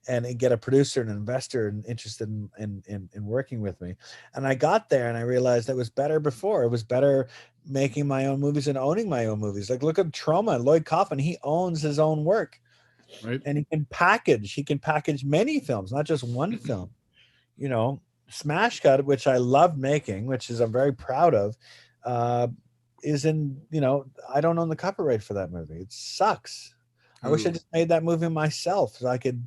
and get a producer and investor and interested in working with me. And I got there and I realized it was better before. It was better making my own movies and owning my own movies. Like, look at Trauma, Lloyd Kaufman. He owns his own work. Right. And he can package many films, not just one film. Smash Cut, which I love making, which I'm very proud of, is in, I don't own the copyright for that movie. It sucks. I wish I just made that movie myself so I could,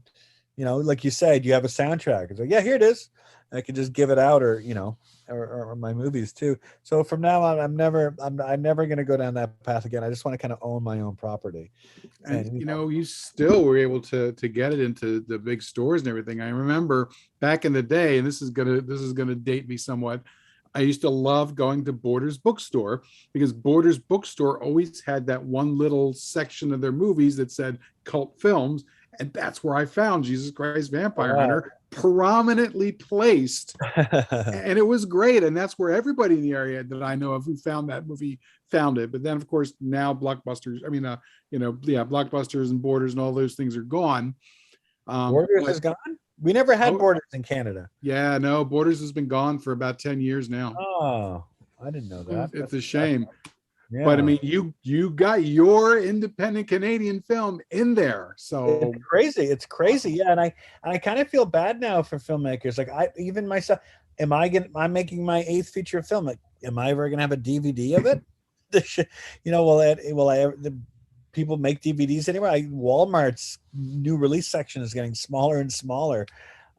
like you said, you have a soundtrack. It's like, yeah, here it is. I could just give it out, or my movies too. So from now on, I'm never going to go down that path again. I just want to kind of own my own property. And you still were able to get it into the big stores and everything. I remember back in the day, and this is gonna date me somewhat. I used to love going to Borders Bookstore, because Borders Bookstore always had that one little section of their movies that said cult films. And that's where I found Jesus Christ Vampire Hunter prominently placed, and it was great. And that's where everybody in the area that I know of who found that movie found it. But then, of course, now Blockbusters, Blockbusters and Borders and all those things are gone. Borders is gone? We never had Oh, Borders in Canada. Yeah, no, Borders has been gone for about 10 years now. Oh, I didn't know that. It's a shame. Yeah. But I mean, you got your independent Canadian film in there. So it's crazy. It's crazy. Yeah. And I kind of feel bad now for filmmakers. Like even myself, I'm making my 8th feature film. Like, am I ever going to have a DVD of it? The people make DVDs anyway. Walmart's new release section is getting smaller and smaller.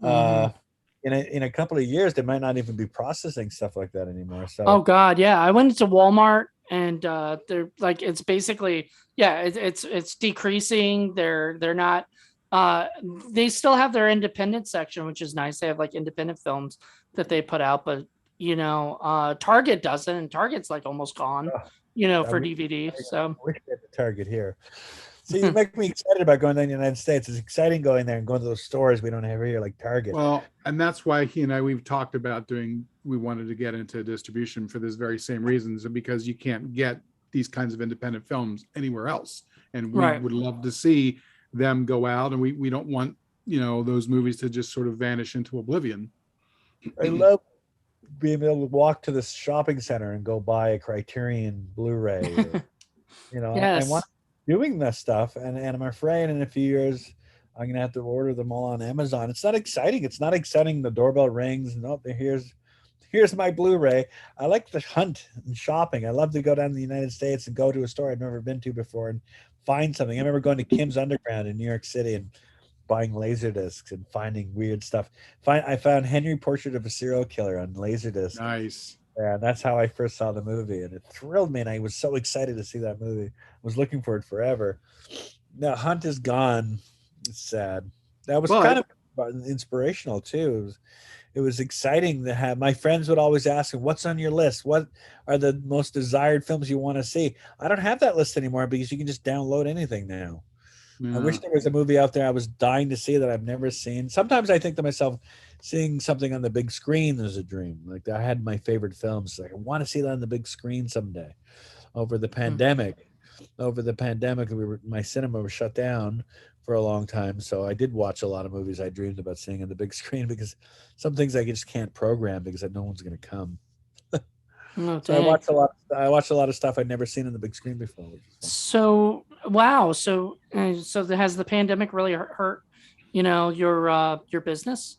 In a couple of years, they might not even be processing stuff like that anymore. So, oh God, yeah, I went into Walmart and they're like, it's basically, yeah, it's decreasing. They're not. They still have their independent section, which is nice. They have like independent films that they put out, but Target doesn't, and Target's like almost gone. For DVD. So I wish we had the Target here. So you make me excited about going to the United States. It's exciting going there and going to those stores we don't have here, like Target. Well, and that's why he and I, we've talked about we wanted to get into distribution for this very same reasons, and because you can't get these kinds of independent films anywhere else. And we would love to see them go out, and we don't want, those movies to just sort of vanish into oblivion. I love being able to walk to the shopping center and go buy a Criterion Blu-ray. Yes. I want doing this stuff, and I'm afraid in a few years I'm gonna have to order them all on Amazon. It's not exciting. The doorbell rings. No, here's my Blu-ray. I like the hunt and shopping. I love to go down to the United States and go to a store I've never been to before and find something. I remember going to Kim's Underground in New York City and buying Laserdiscs and finding weird stuff. I found Henry Portrait of a Serial Killer on Laserdisc. Nice. Yeah, that's how I first saw the movie, and it thrilled me, and I was so excited to see that movie. I was looking for it forever. Now Hunt is gone. It's sad. That was kind of inspirational too. It was exciting to have. My friends would always ask me, "What's on your list? What are the most desired films you want to see?" I don't have that list anymore because you can just download anything now. Yeah. I wish there was a movie out there I was dying to see that I've never seen. Sometimes I think to myself, seeing something on the big screen is a dream. Like I had my favorite films. Like I want to see that on the big screen someday. Over the pandemic, my cinema was shut down for a long time. So I did watch a lot of movies I dreamed about seeing on the big screen because some things I just can't program because no one's going to come. So I watched a lot of stuff I'd never seen on the big screen before. So wow. So has the pandemic really hurt, your business?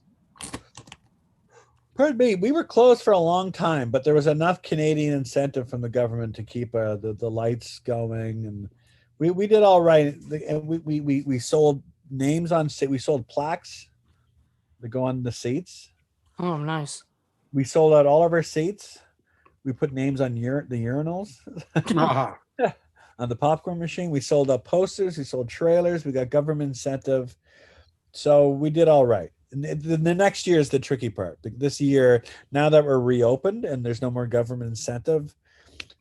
Pardon me. We were closed for a long time, but there was enough Canadian incentive from the government to keep the lights going, and we did all right. And we sold names on. We sold plaques that go on the seats. Oh, nice. We sold out all of our seats. We put names on the urinals. On the popcorn machine. We sold out posters. We sold trailers. We got government incentive. So we did all right. And the next year is the tricky part. This year, now that we're reopened and there's no more government incentive,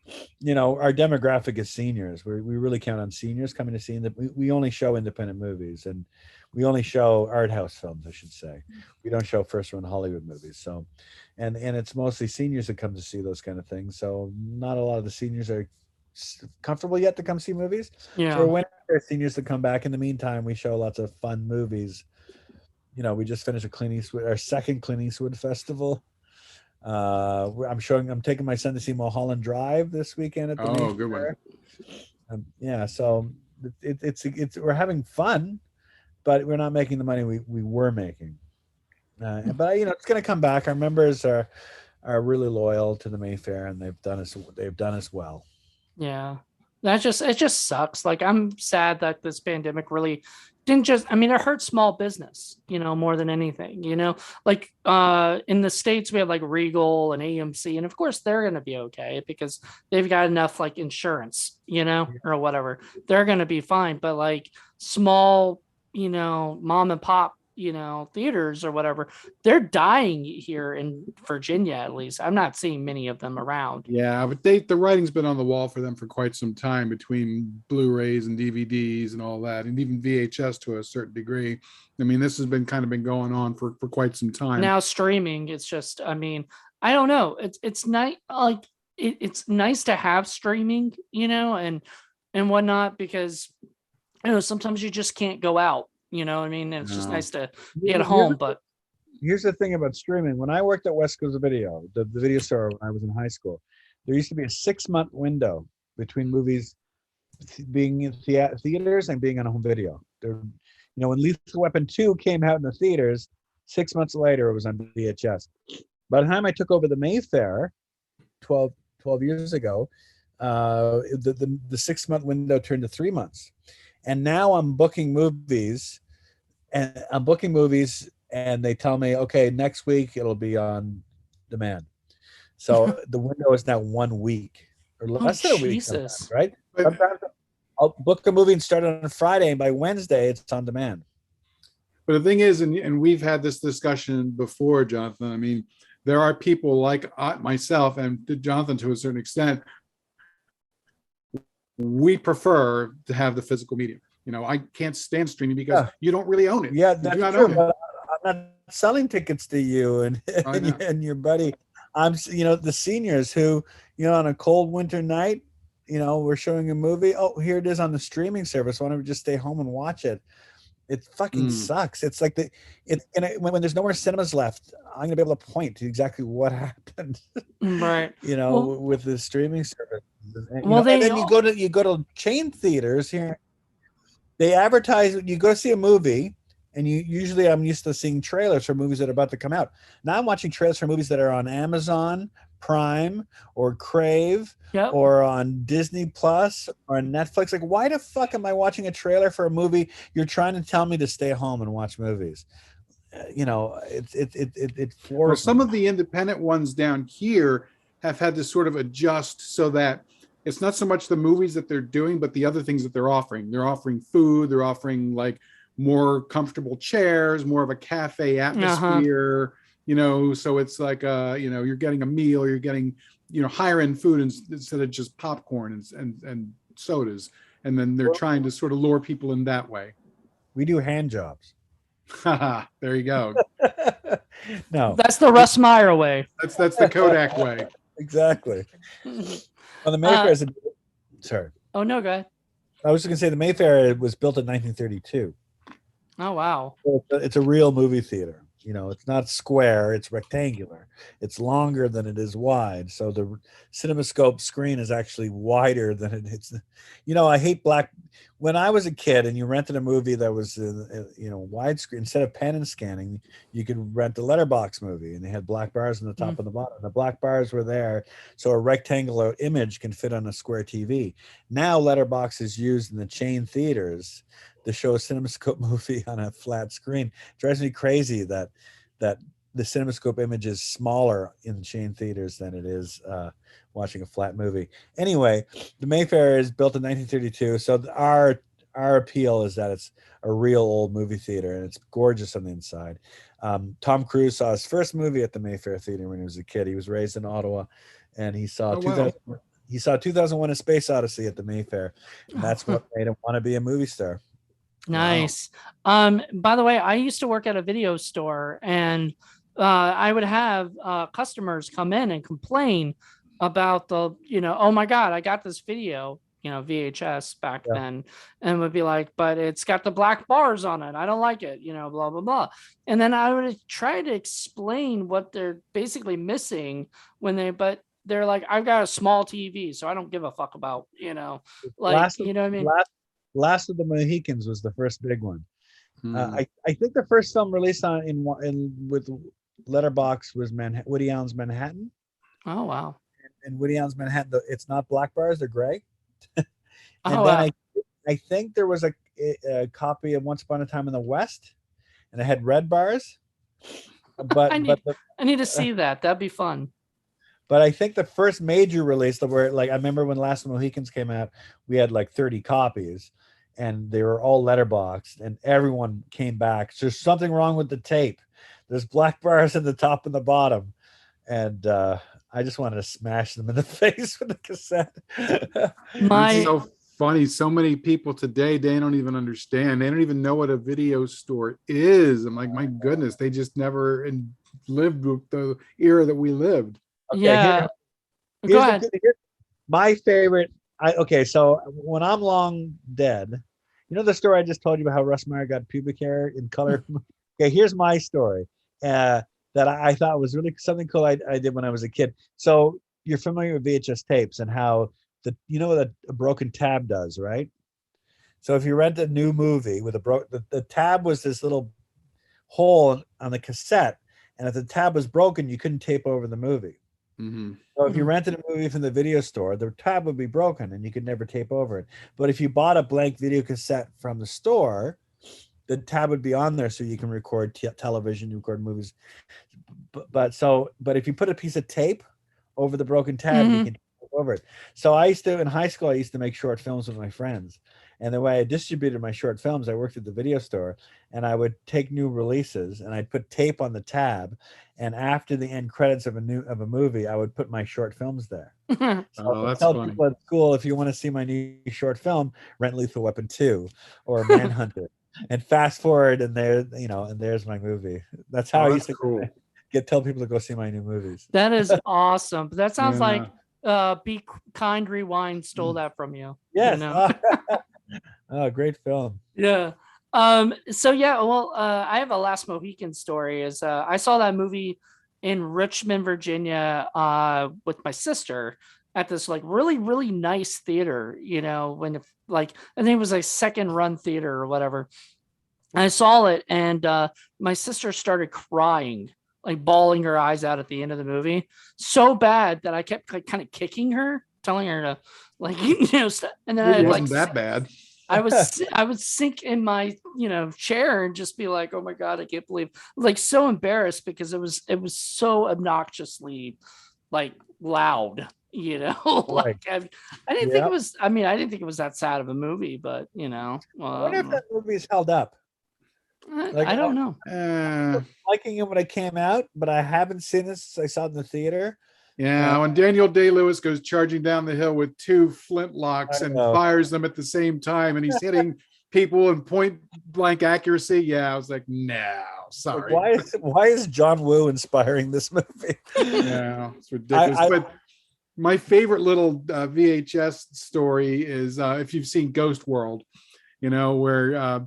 our demographic is seniors. We really count on seniors coming to see. We only show independent movies, and we only show art house films, I should say. We don't show first-run Hollywood movies. So, and it's mostly seniors that come to see those kind of things. So not a lot of the seniors are comfortable yet to come see movies. Yeah. So we're waiting for seniors to come back. In the meantime, we show lots of fun movies. We just finished our second Clint Eastwood festival. I'm taking my son to see Mulholland Drive this weekend at the Main good Fair. One. So it's we're having fun, but we're not making the money we were making. But it's going to come back. Our members are really loyal to the Mayfair, and they've done us well. Yeah, it just sucks. Like I'm sad that this pandemic really didn't it hurt small business, more than anything, like in the States, we have like Regal and AMC, and of course they're going to be okay because they've got enough like insurance, or whatever. They're going to be fine. But like small, mom and pop theaters or whatever. They're dying here in Virginia, at least. I'm not seeing many of them around. Yeah, but the writing's been on the wall for them for quite some time, between Blu-rays and DVDs and all that, and even VHS to a certain degree. I mean, this has been going on for quite some time. Now streaming, it's just, I mean, I don't know. It's nice, like it's nice to have streaming, and whatnot, because sometimes you just can't go out. I mean, and it's just nice to be at home. But here's the thing about streaming. When I worked at West Coast Video, the video store, when I was in high school, there used to be a 6-month window between movies being in theaters and being on home video. When Lethal Weapon 2 came out in the theaters, 6 months later, it was on VHS. By the time I took over the Mayfair 12 years ago, the 6-month window turned to 3 months. And now I'm booking movies, and they tell me, okay, next week it'll be on demand. So the window is now 1 week or less than a week, sometimes, right? Sometimes I'll book a movie and start it on Friday, and by Wednesday it's on demand. But the thing is, and we've had this discussion before, Jonathan, I mean, there are people like myself and Jonathan to a certain extent, we prefer to have the physical medium. I can't stand streaming because you don't really own it. Yeah, that's true. But I'm not selling tickets to you and your buddy. I'm, the seniors who, on a cold winter night, we're showing a movie. Oh, here it is on the streaming service. Why don't we just stay home and watch it? It fucking sucks. It's like when there's no more cinemas left, I'm gonna be able to point to exactly what happened. Right. With the streaming service. Well, and then you go to chain theaters here. They advertise. You go see a movie, and I'm used to seeing trailers for movies that are about to come out. Now I'm watching trailers for movies that are on Amazon Prime or Crave or on Disney Plus or on Netflix. Like, why the fuck am I watching a trailer for a movie you're trying to tell me to stay home and watch movies? It floors well, some of the independent ones down here have had to sort of adjust so that it's not so much the movies that they're doing, but the other things that they're offering. They're offering food. They're offering like more comfortable chairs, more of a cafe atmosphere. So it's like you're getting a meal, you're getting higher end food instead of just popcorn and sodas, and then they're trying to sort of lure people in that way. We do hand jobs. There you go. No, that's the Russ Meyer way. That's the Kodak way. Exactly. Well, the Mayfair is sorry. Oh no, go ahead. I was just gonna say the Mayfair was built in 1932. Oh wow. So it's a real movie theater. It's not square, it's rectangular. It's longer than it is wide. So the CinemaScope screen is actually wider than it is. I hate when I was a kid and you rented a movie that was, widescreen, instead of pen and scanning, you could rent a letterbox movie, and they had black bars on the top and the bottom. The black bars were there so a rectangular image can fit on a square TV. Now letterbox is used in the chain theaters to show a CinemaScope movie on a flat screen. It drives me crazy that the CinemaScope image is smaller in chain theaters than it is watching a flat movie. Anyway, the Mayfair is built in 1932, so our appeal is that it's a real old movie theater, and it's gorgeous on the inside. Tom Cruise saw his first movie at the Mayfair Theater when he was a kid. He was raised in Ottawa, and he saw 2001: A Space Odyssey at the Mayfair. And that's what made him want to be a movie star. Nice. Wow. By the way, I used to work at a video store, and I would have customers come in and complain about oh my God, I got this video, VHS back then, and would be like, but it's got the black bars on it. I don't like it, blah, blah, blah. And then I would try to explain what they're basically missing but they're like, I've got a small TV, so I don't give a fuck about, what I mean? Last of the Mohicans was the first big one. I think the first film released with Letterbox was Woody Allen's Manhattan. Oh wow! And Woody Allen's Manhattan, it's not black bars; they're gray. Wow. I think there was a copy of Once Upon a Time in the West, and it had red bars. But I need to see that. That'd be fun. But I think the first major release, where I remember when Last of the Mohicans came out, we had like 30 copies. and they were all letterboxed, and everyone came back. So there's something wrong with the tape. There's black bars in the top and the bottom, and I just wanted to smash them in the face with the cassette. It's so funny. So many people today, they don't even understand. They don't even know what a video store is. I'm like, my goodness, they just never lived the era that we lived. Okay, Yeah. Go ahead. My favorite. So when I'm long dead, you know the story I just told you about how Russ Meyer got pubic hair in color. Okay, here's my story that I thought was really something cool I did when I was a kid. So you're familiar with VHS tapes and how what a broken tab does, right? So if you rent a new movie with the tab was this little hole on the cassette, and if the tab was broken, you couldn't tape over the movie. Mm-hmm. So if you rented a movie from the video store, the tab would be broken and you could never tape over it. But if you bought a blank video cassette from the store, the tab would be on there so you can record television, you record movies. But if you put a piece of tape over the broken tab, you can tape over it. So in high school, I used to make short films with my friends. And the way I distributed my short films, I worked at the video store, and I would take new releases and I'd put tape on the tab. And after the end credits of a movie, I would put my short films there. So that's tell funny. people at school, if you want to see my new short film, rent Lethal Weapon 2 or Manhunter, and fast forward, and there's my movie. That's how I used to tell people to go see my new movies. That is awesome. That sounds like Be Kind Rewind stole that from you. Yes. You know? Oh, great film. Yeah. So yeah, well, I have a Last Mohican story. I saw that movie in Richmond, Virginia, with my sister at this like really, really nice theater, when I think it was a second run theater or whatever. I saw it, and my sister started crying, like bawling her eyes out at the end of the movie, so bad that I kept kind of kicking her, telling her to stuff. And then it wasn't that bad. I would sink in my chair and just be like, oh my God, I can't believe, so embarrassed because it was so obnoxiously loud, Right. I didn't think it was, I didn't think it was that sad of a movie, but I wonder if that movie's held up. I don't know. Liking it when it came out, but I haven't seen it since I saw it in the theater. Yeah, when Daniel Day-Lewis goes charging down the hill with two flintlocks and fires them at the same time, and he's hitting people in point blank accuracy. Yeah, I was like, no, sorry. Why is John Woo inspiring this movie? Yeah, it's ridiculous. But my favorite little VHS story is if you've seen Ghost World, where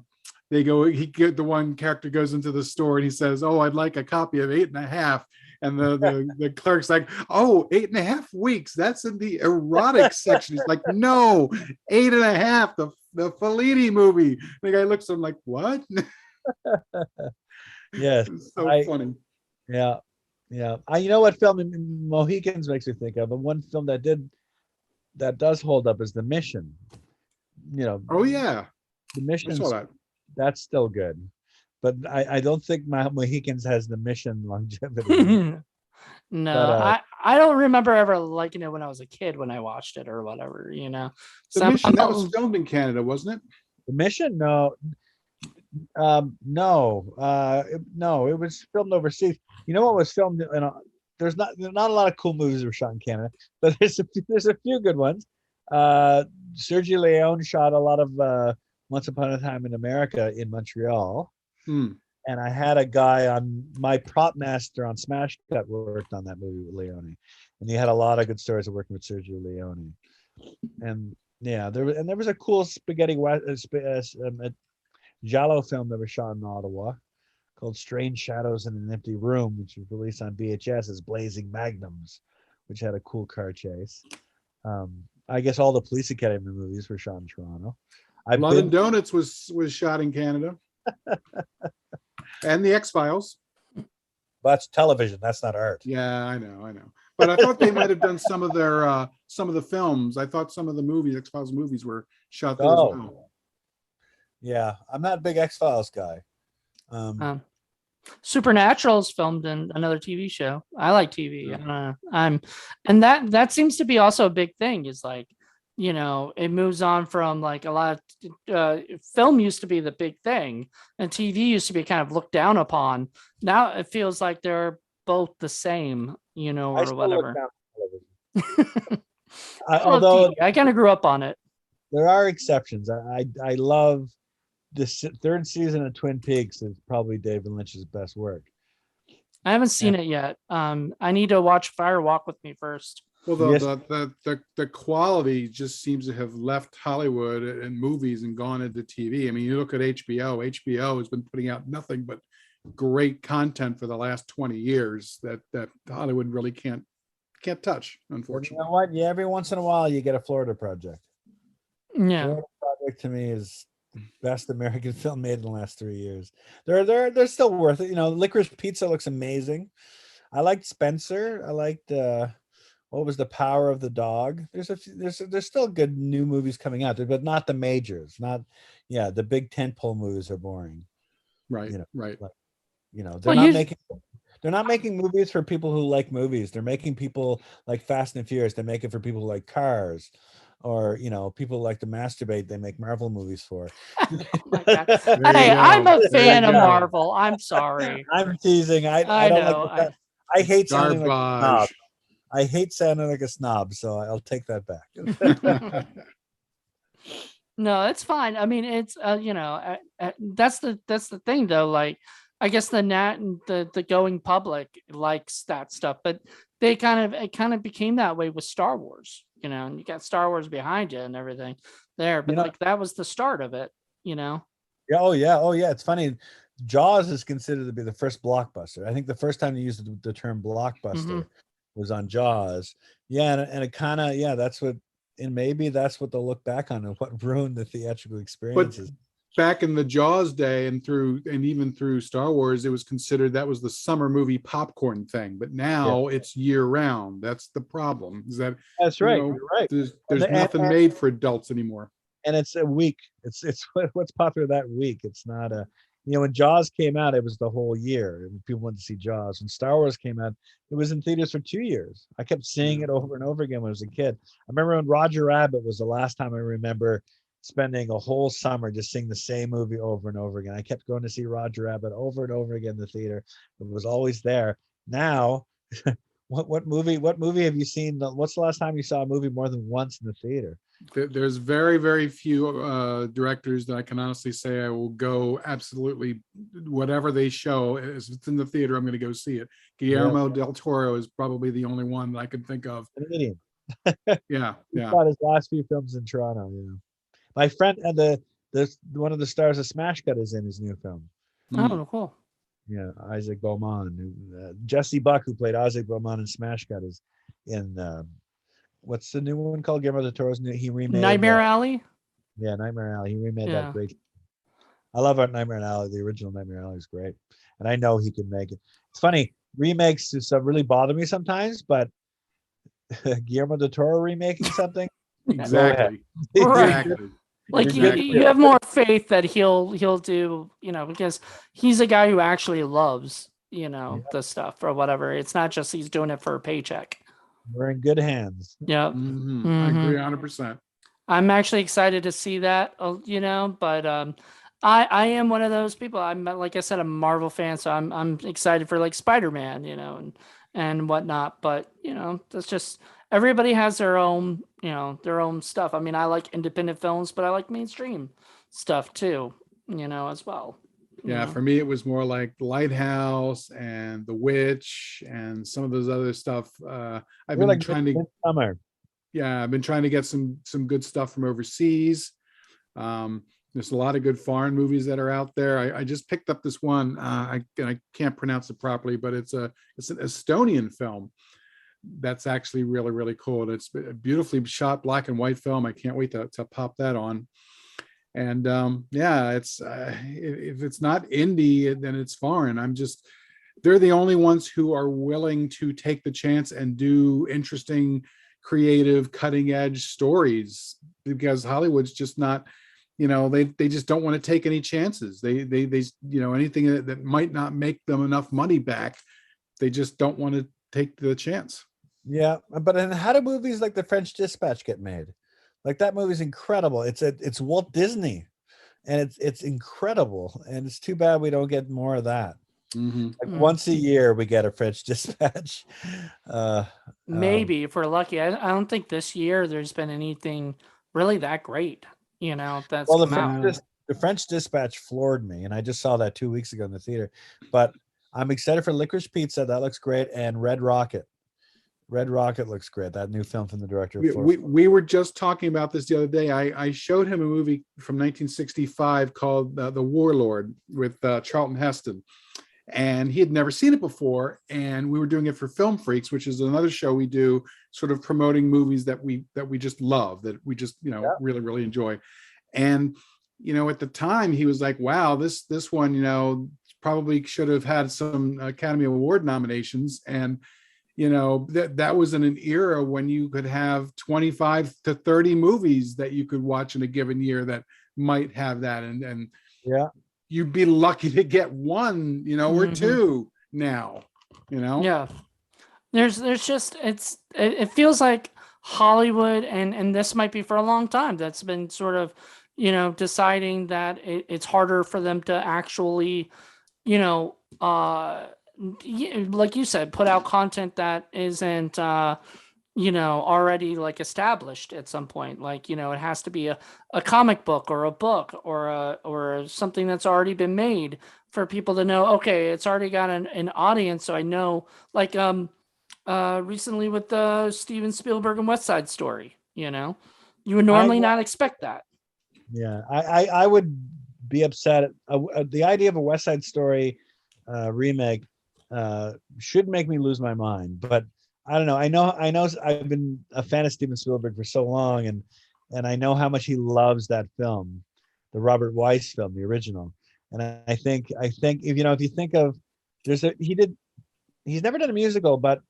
the one character goes into the store and he says, "Oh, I'd like a copy of 8.5." And the clerk's like, "Oh, 8.5 weeks. That's in the erotic section." He's like, "No, 8.5, the Fellini movie." The guy looks at him like, "What?" Yes. It's so funny. Yeah. Yeah. You know what film Mohicans makes me think of? And one film that does hold up is The Mission. Oh yeah. The Mission. I saw that. That's still good. But I don't think Mohicans has The Mission longevity. No, But, I don't remember ever liking it when I was a kid when I watched it or whatever, The Mission, that was filmed in Canada, wasn't it? The Mission? No. No, it was filmed overseas. You know what was filmed? There's not a lot of cool movies that were shot in Canada, but there's a few good ones. Sergio Leone shot a lot of Once Upon a Time in America in Montreal. And I had a guy on my prop master on Smash Cut worked on that movie with Leone, and he had a lot of good stories of working with Sergio Leone. And yeah, there was a cool spaghetti giallo film that was shot in Ottawa called Strange Shadows in an Empty Room, which was released on VHS as Blazing Magnums, which had a cool car chase. I guess all the Police Academy movies were shot in Toronto. Blood and Donuts was shot in Canada. And the X-Files. That's television. That's not art. Yeah, I know. But I thought they might have done some of the films. I thought some of the movies, X-Files movies, were shot there as well. Yeah, I'm not a big X-Files guy. Supernatural is filmed in another TV show. I like TV. And that seems to be also a big thing. Is you know, it moves on from like a lot of film used to be the big thing, and TV used to be kind of looked down upon. Now it feels like they're both the same, you know, I or still look whatever. down on television. I love Although TV. I kind of grew up on it. there are exceptions. I love this third season of Twin Peaks is probably David Lynch's best work. I haven't seen it yet. I need to watch Fire Walk with Me first. Well, Yes. the quality just seems to have left Hollywood and movies and gone into TV. I mean, you look at HBO. HBO has been putting out nothing but great content for the last 20 years that Hollywood really can't touch, You unfortunately. know what? Yeah, every once in a while you get a Florida Project. Yeah. Florida Project to me is the best American film made in the last 3 years. They're still worth it. You know, Licorice Pizza looks amazing. I liked Spencer. I liked what was The Power of the Dog. There's still good new movies coming out there, but not the majors. Not the big tentpole movies are boring. Right, You know, right. You know, Well, they're not making movies for people who like movies. They're making people like Fast and Furious. They make it for people who like cars, or you know, people who like to masturbate. They make Marvel movies for. Oh my God. There Hey, you go. I'm a There fan you of go. Marvel. I'm sorry. I'm teasing. I I don't know. like. I hate sounding like a snob. Garbage. I hate sounding like a snob, so I'll take that back. No, it's fine. I mean, it's you know, that's the thing though. Like, I guess the going public likes that stuff, but it kind of became that way with Star Wars, you know, and you got Star Wars behind you and everything there, but know- like that was the start of it, you know. Yeah, oh yeah. It's funny. Jaws is considered to be the first blockbuster. I think the first time they used the term blockbuster was on Jaws. Yeah, and it kind of that's what, and maybe that's what they'll look back on and what ruined the theatrical experiences. Back in the Jaws day and even through Star Wars, it was considered that was the summer movie popcorn thing. But now it's year round. That's the problem. Is that That's right. know, You're right. there's And- nothing and- made for adults anymore. And it's a week. It's what's popular that week. It's not when Jaws came out, it was the whole year. And people went to see Jaws. When Star Wars came out, it was in theaters for 2 years. I kept seeing it over and over again when I was a kid. I remember when Roger Rabbit was the last time I remember spending a whole summer just seeing the same movie over and over again. I kept going to see Roger Rabbit over and over again in the theater. It was always there. Now, what movie have you seen? What's the last time you saw a movie more than once in the theater? There's very, very few directors that I can honestly say I will go absolutely whatever they show. If it's in the theater, I'm going to go see it. Guillermo del Toro is probably the only one that I can think of. Canadian. Yeah. He shot his last few films in Toronto. My friend and the one of the stars of Smash Cut is in his new film. Oh, cool. Yeah, Isaac Beaumont. Jesse Buck, who played Isaac Beaumont in Smash Cut, is in what's the new one called? Guillermo del Toro's new. He remade Nightmare Alley. Yeah, Nightmare Alley. He remade Yeah. that great. I love Nightmare Alley. The original Nightmare Alley is great, and I know he can make it. It's funny, remakes just really bother me sometimes, but Guillermo del Toro remaking something. Exactly. Right. Exactly. Like Exactly. you have more faith that he'll do, you know, because he's a guy who actually loves, you know, the stuff or whatever. It's not just he's doing it for a paycheck. We're in good hands. Yeah. I agree 100%. I'm actually excited to see that, you know, but I am one of those people. I'm, like I said, I'm a Marvel fan, so I'm excited for like Spider-Man, you know, and whatnot. But you know, that's just everybody has their own, you know, their own stuff. I mean, I like independent films, but I like mainstream stuff too, you know, as well. Yeah, for me, it was more like Lighthouse and The Witch and some of those other stuff. I've been trying to. Summer. Yeah, I've been trying to get some good stuff from overseas. There's a lot of good foreign movies that are out there. I just picked up this one. I can't pronounce it properly, but it's an Estonian film that's actually really, really cool. It's a beautifully shot black and white film. I can't wait to pop that on. And it's if it's not indie, then it's foreign. They're the only ones who are willing to take the chance and do interesting, creative, cutting edge stories, because Hollywood's just not, you know, they just don't want to take any chances. They you know, anything that might not make them enough money back, they just don't want to take the chance. Yeah, but then how do movies like The French Dispatch get made? Like that movie's incredible. It's Walt Disney, and it's incredible. And it's too bad we don't get more of that. Mhm. Like once a year we get a French Dispatch. Maybe if we're lucky. I don't think this year there's been anything really that great, that's Well, come out. the French Dispatch floored me, and I just saw that 2 weeks ago in the theater. But I'm excited for Licorice Pizza. That looks great, and Red Rocket. Red Rocket looks great. That new film from the director of We were just talking about this the other day. I showed him a movie from 1965 called The Warlord with Charlton Heston, and he had never seen it before. And we were doing it for Film Freaks, which is another show we do, sort of promoting movies that we just love, that we just really really enjoy. And at the time he was like, "Wow, this one probably should have had some Academy Award nominations." And that was in an era when you could have 25 to 30 movies that you could watch in a given year that might have that, and yeah, you'd be lucky to get one, or two now, Yeah. There's just it feels like Hollywood, and this might be for a long time, that's been sort of deciding that it's harder for them to actually like you said, put out content that isn't already like established at some point. Like it has to be a comic book or a book or something that's already been made for people to know, okay, it's already got an audience. So I know, like recently with the Steven Spielberg and West Side Story, you would normally not expect that. Yeah, I would be upset. The idea of a West Side Story remake should make me lose my mind, but I don't know. I know I've been a fan of Steven Spielberg for so long, and I know how much he loves that film, the Robert Weiss film, the original. And I think if you think of, he's never done a musical, but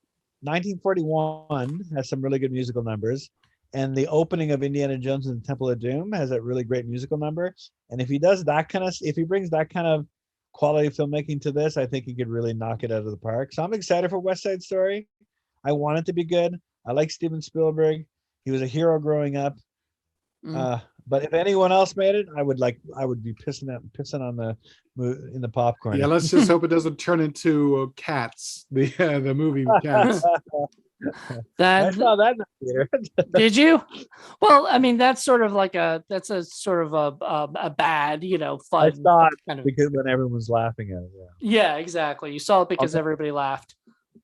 1941 has some really good musical numbers, and the opening of Indiana Jones and the Temple of Doom has a really great musical number. And if he does if he brings that kind of quality filmmaking to this, I think he could really knock it out of the park. So I'm excited for West Side Story. I want it to be good. I like Steven Spielberg. He was a hero growing up. But if anyone else made it, I would be pissing on in the popcorn. Yeah, let's just hope it doesn't turn into Cats, the movie Cats. I saw that in the theater. Did you? Well, I mean, that's sort of like a sort of a bad, fun. I saw it kind of, because when everyone's laughing at it. Yeah, exactly. You saw it because everybody laughed.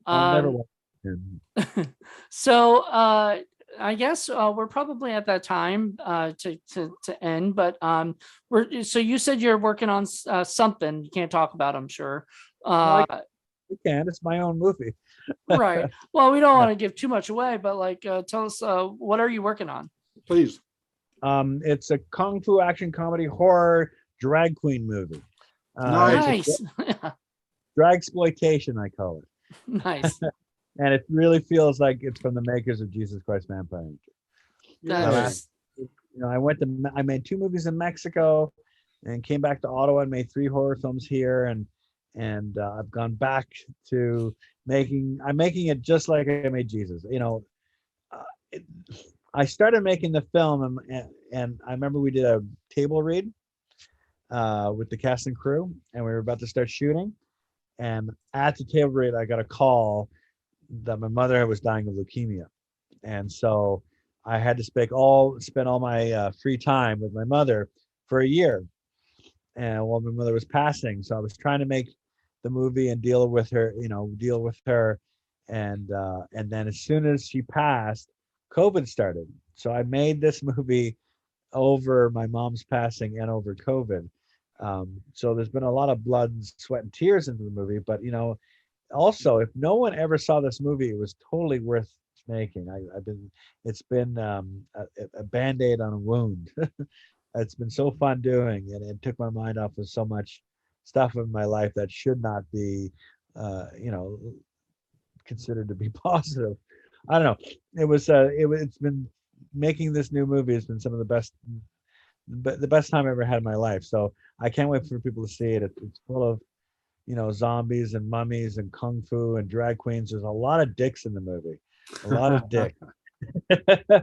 I'll never watch it. So I guess we're probably at that time to end. But so you said you're working on something you can't talk about, I'm sure. We can. It's my own movie. Right. Well, we don't want to give too much away, but like, tell us, what are you working on? Please. It's a kung fu action comedy horror drag queen movie. Nice. Drag exploitation, I call it. Nice. And it really feels like it's from the makers of Jesus Christ Vampire. That's, I made 2 movies in Mexico, and came back to Ottawa and made 3 horror films here, and I've gone back to I'm making it just like I made Jesus. I started making the film, and I remember we did a table read with the cast and crew, and we were about to start shooting. And at the table read, I got a call that my mother was dying of leukemia, and so I had to spend all my free time with my mother for a year, and while my mother was passing, so I was trying to make the movie and deal with her, and then as soon as she passed, COVID started. So I made this movie over my mom's passing and over COVID. So there's been a lot of blood, sweat, and tears into the movie, but also, if no one ever saw this movie, it was totally worth making. It's been a Band-Aid on a wound. It's been so fun doing, and it took my mind off of so much stuff in my life that should not be, considered to be positive. I don't know. It's been making this new movie has been some of the best time I ever had in my life. So I can't wait for people to see it. It's full of, zombies and mummies and kung fu and drag queens. There's a lot of dicks in the movie. A lot of dick.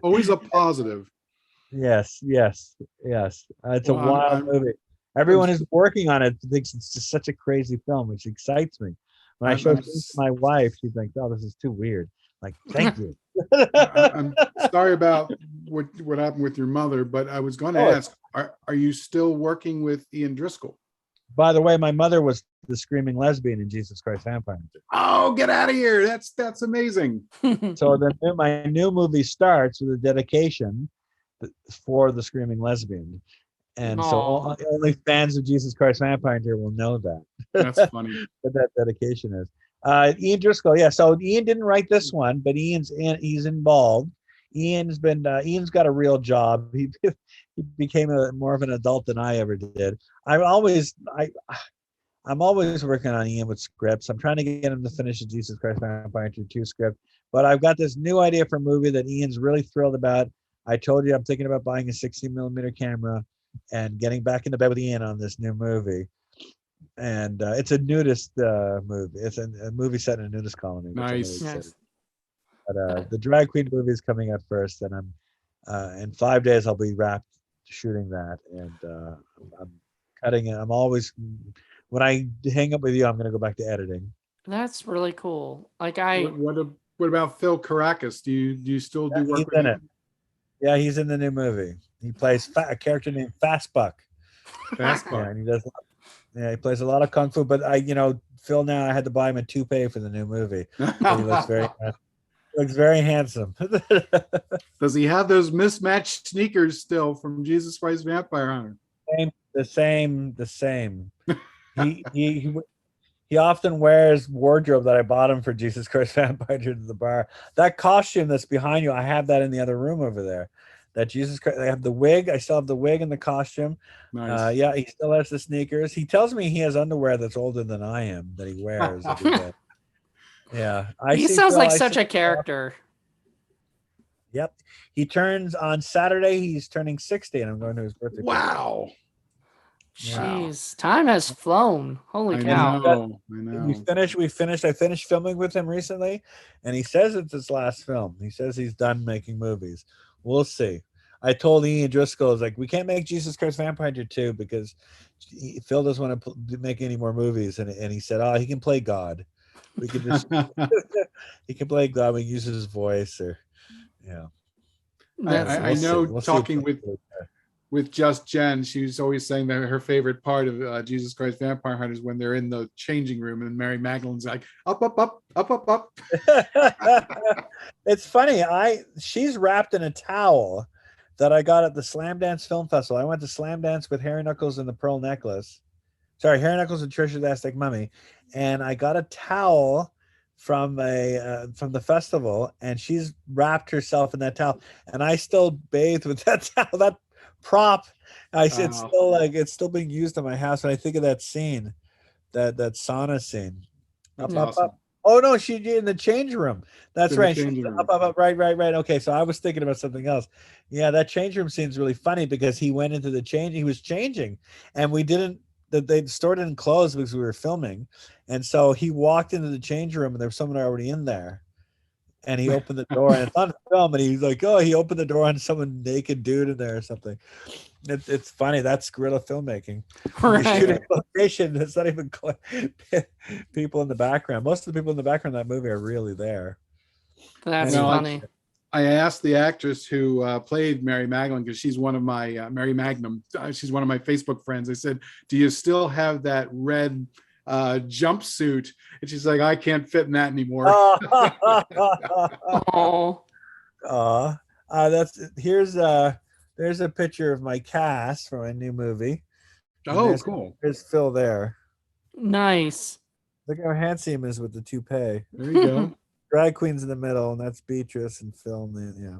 Always a positive. Yes, yes, yes. It's a Well, wild movie. Everyone who's working on it thinks it's just such a crazy film, which excites me. When I show things to my wife, she's like, "Oh, this is too weird." Like, thank you. I'm sorry about what happened with your mother, but I was going to Oh, ask, are you still working with Ian Driscoll? by the way, my mother was the screaming lesbian in Jesus Christ Vampire Hunter. Oh, get out of here. That's amazing. So my new movie starts with a dedication for the screaming lesbian. And so Aw. only fans of Jesus Christ Vampire Hunter will know that. That's funny. What that dedication is. Ian Driscoll, yeah. So Ian didn't write this one, but he's involved. Ian's got a real job. He became more of an adult than I ever did. I'm always working on Ian with scripts. I'm trying to get him to finish the Jesus Christ Vampire Hunter 2 script, but I've got this new idea for a movie that Ian's really thrilled about. I told you I'm thinking about buying a 60mm camera and getting back into bed with Ian on this new movie. And it's a nudist movie. It's a movie set in a nudist colony. Nice. Nice. But the drag queen movie is coming out first, and I'm in 5 days I'll be wrapped shooting that, and I'm cutting it. I'm always when I hang up with you, I'm going to go back to editing. That's really cool. Like What about Phil Caracas? Do you still do work He's with in him? it. Yeah, he's in the new movie. He plays a character named Fastbuck. Fastball. Yeah, and he does. Yeah, he plays a lot of kung fu. But Phil. Now I had to buy him a toupee for the new movie. So he looks very handsome. Does he have those mismatched sneakers still from Jesus Christ Vampire Hunter? The same. He often wears wardrobe that I bought him for Jesus Christ Vampire to the bar. That costume that's behind you, I have that in the other room over there. That Jesus Christ, I have the wig. I still have the wig and the costume. Nice. Yeah, he still has the sneakers. He tells me he has underwear that's older than I am that he wears every day. Yeah, he sounds like such a character. Yep, he turns on Saturday. He's turning 60, and I'm going to his birthday. Wow. Jeez, time has flown. Holy I cow. know. We finished. I finished filming with him recently, and he says it's his last film. He says he's done making movies. We'll see. I told Ian Driscoll, I was like, we can't make Jesus Christ Vampire Hunter 2 because Phil doesn't want to make any more movies. And he said, oh, he can play God. We can just, he can play God. We can use his voice or, yeah. I know talking with Just Jen, she was always saying that her favorite part of Jesus Christ Vampire Hunter is when they're in the changing room and Mary Magdalene's like, up, up, up, up, up, up. It's funny. She's wrapped in a towel that I got at the Slam Dance Film Festival. I went to Slam Dance with Harry Knuckles and the Pearl Necklace. Sorry, Harry Knuckles and Trisha's Aztec Mummy. And I got a towel from the festival, and she's wrapped herself in that towel. And I still bathe with that towel, that prop. It's still being used in my house. When I think of that scene, that sauna scene. Up. Oh no, she in the change room. That's right. Up. Right. Okay, so I was thinking about something else. Yeah, that change room scene is really funny because he went into the change. He was changing, and the store didn't close because we were filming, and so he walked into the change room, and there was someone already in there, and he opened the door, and it's on film, and he's like, oh, he opened the door and someone naked dude in there or something. It's funny. That's guerrilla filmmaking. Right. You shoot a location that's not even people in the background. Most of the people in the background of that movie are really there. That's funny. I asked the actress who played Mary Magdalene, because she's one of my Mary Magnum. She's one of my Facebook friends. I said, "Do you still have that red jumpsuit?" And she's like, "I can't fit in that anymore." There's a picture of my cast for my new movie. Oh, cool. There's Phil there. Nice. Look how handsome he is with the toupee. There you go. Drag queen's in the middle, and that's Beatrice and Phil. Yeah.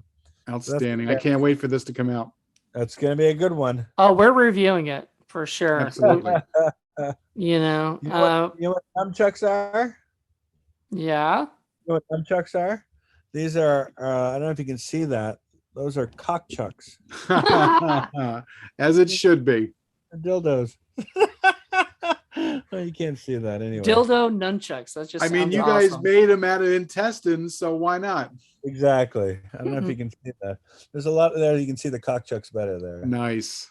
Outstanding. I can't wait for this to come out. That's going to be a good one. Oh, we're reviewing it for sure. Absolutely. You know what nunchucks are? Yeah. You know what nunchucks are? These are, I don't know if you can see that. Those are cock chucks. As it should be. Dildos. Oh, you can't see that anyway. Dildo nunchucks. That just I mean, sounds you guys awesome. made them out of intestines, so why not? Exactly. I don't know if you can see that. There's a lot there. You can see the cock chucks better there. Nice.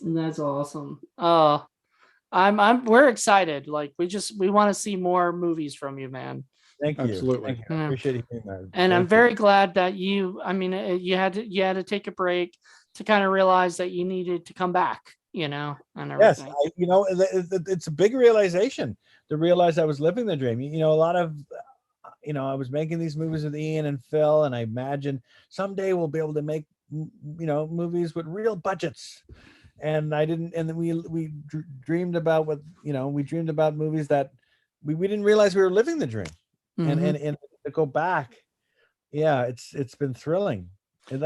That's awesome. We're excited. Like we want to see more movies from you, man. Thank you. Absolutely. Thank you. I appreciate you hearing that. And I'm Thank you. very glad that you had to take a break to kind of realize that you needed to come back, and Yes, everything. it's a big realization to realize I was living the dream. A lot of, I was making these movies with Ian and Phil, and I imagined someday we'll be able to make, movies with real budgets. And I didn't, and then we dreamed about we dreamed about movies that we didn't realize we were living the dream. Mhm. And to go back, yeah, it's been thrilling. And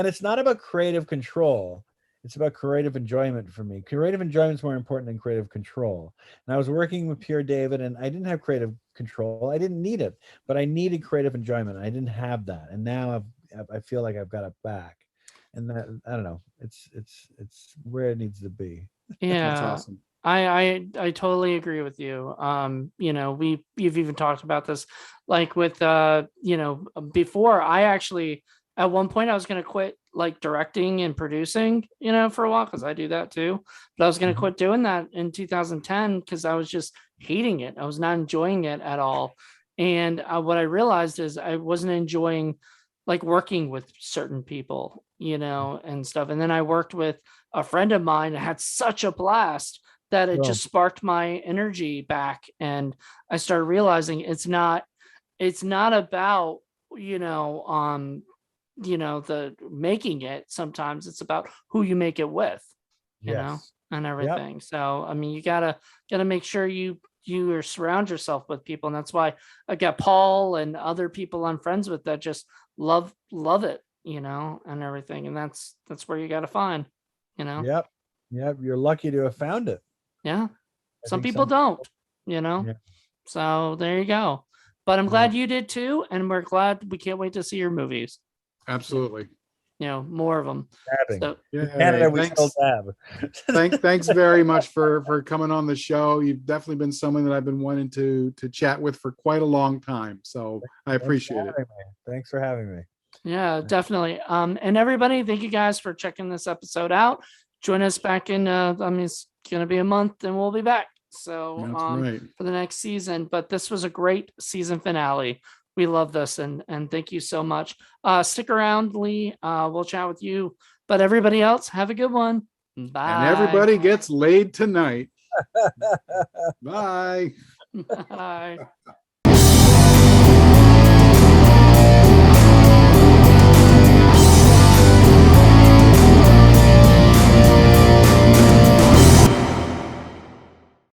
it's not about creative control. It's about creative enjoyment for me. Creative enjoyment is more important than creative control. And I was working with Pierre David, and I didn't have creative control. I didn't need it, but I needed creative enjoyment. I didn't have that, and now I feel like I've got it back. And that, I don't know, it's where it needs to be. Yeah. That's awesome. I totally agree with you. You've even talked about this, like with before. I actually, at one point, I was going to quit like directing and producing, for a while, because I do that too. But I was going to quit doing that in 2010 because I was just hating it. I was not enjoying it at all. And what I realized is I wasn't enjoying like working with certain people, and stuff. And then I worked with a friend of mine and had such a blast that it Well, just sparked my energy back. And I started realizing it's not about, the making it. Sometimes it's about who you make it with, yes. and everything. So, I mean, you gotta make sure you surround yourself with people. And that's why I got Paul and other people I'm friends with that just love it, and everything. And that's where you got to find, Yep. You're lucky to have found it. Yeah. I Some think people don't, Yeah. So there you go. But I'm Yeah. glad you did too. And we're glad we can't wait to see your movies, Absolutely. more of them. Dabbing. So, In Canada, we still dab. Thanks very much for coming on the show. You've definitely been someone that I've been wanting to chat with for quite a long time. So I appreciate it. Thanks for having me. yeah, definitely. And everybody, thank you guys for checking this episode out. Join us back in, it's going to be a month and we'll be back. So That's right. for the next season, but this was a great season finale. We love this. And thank you so much. Stick around, Lee. We'll chat with you, but everybody else, have a good one. Bye. And everybody gets laid tonight. Bye. Bye.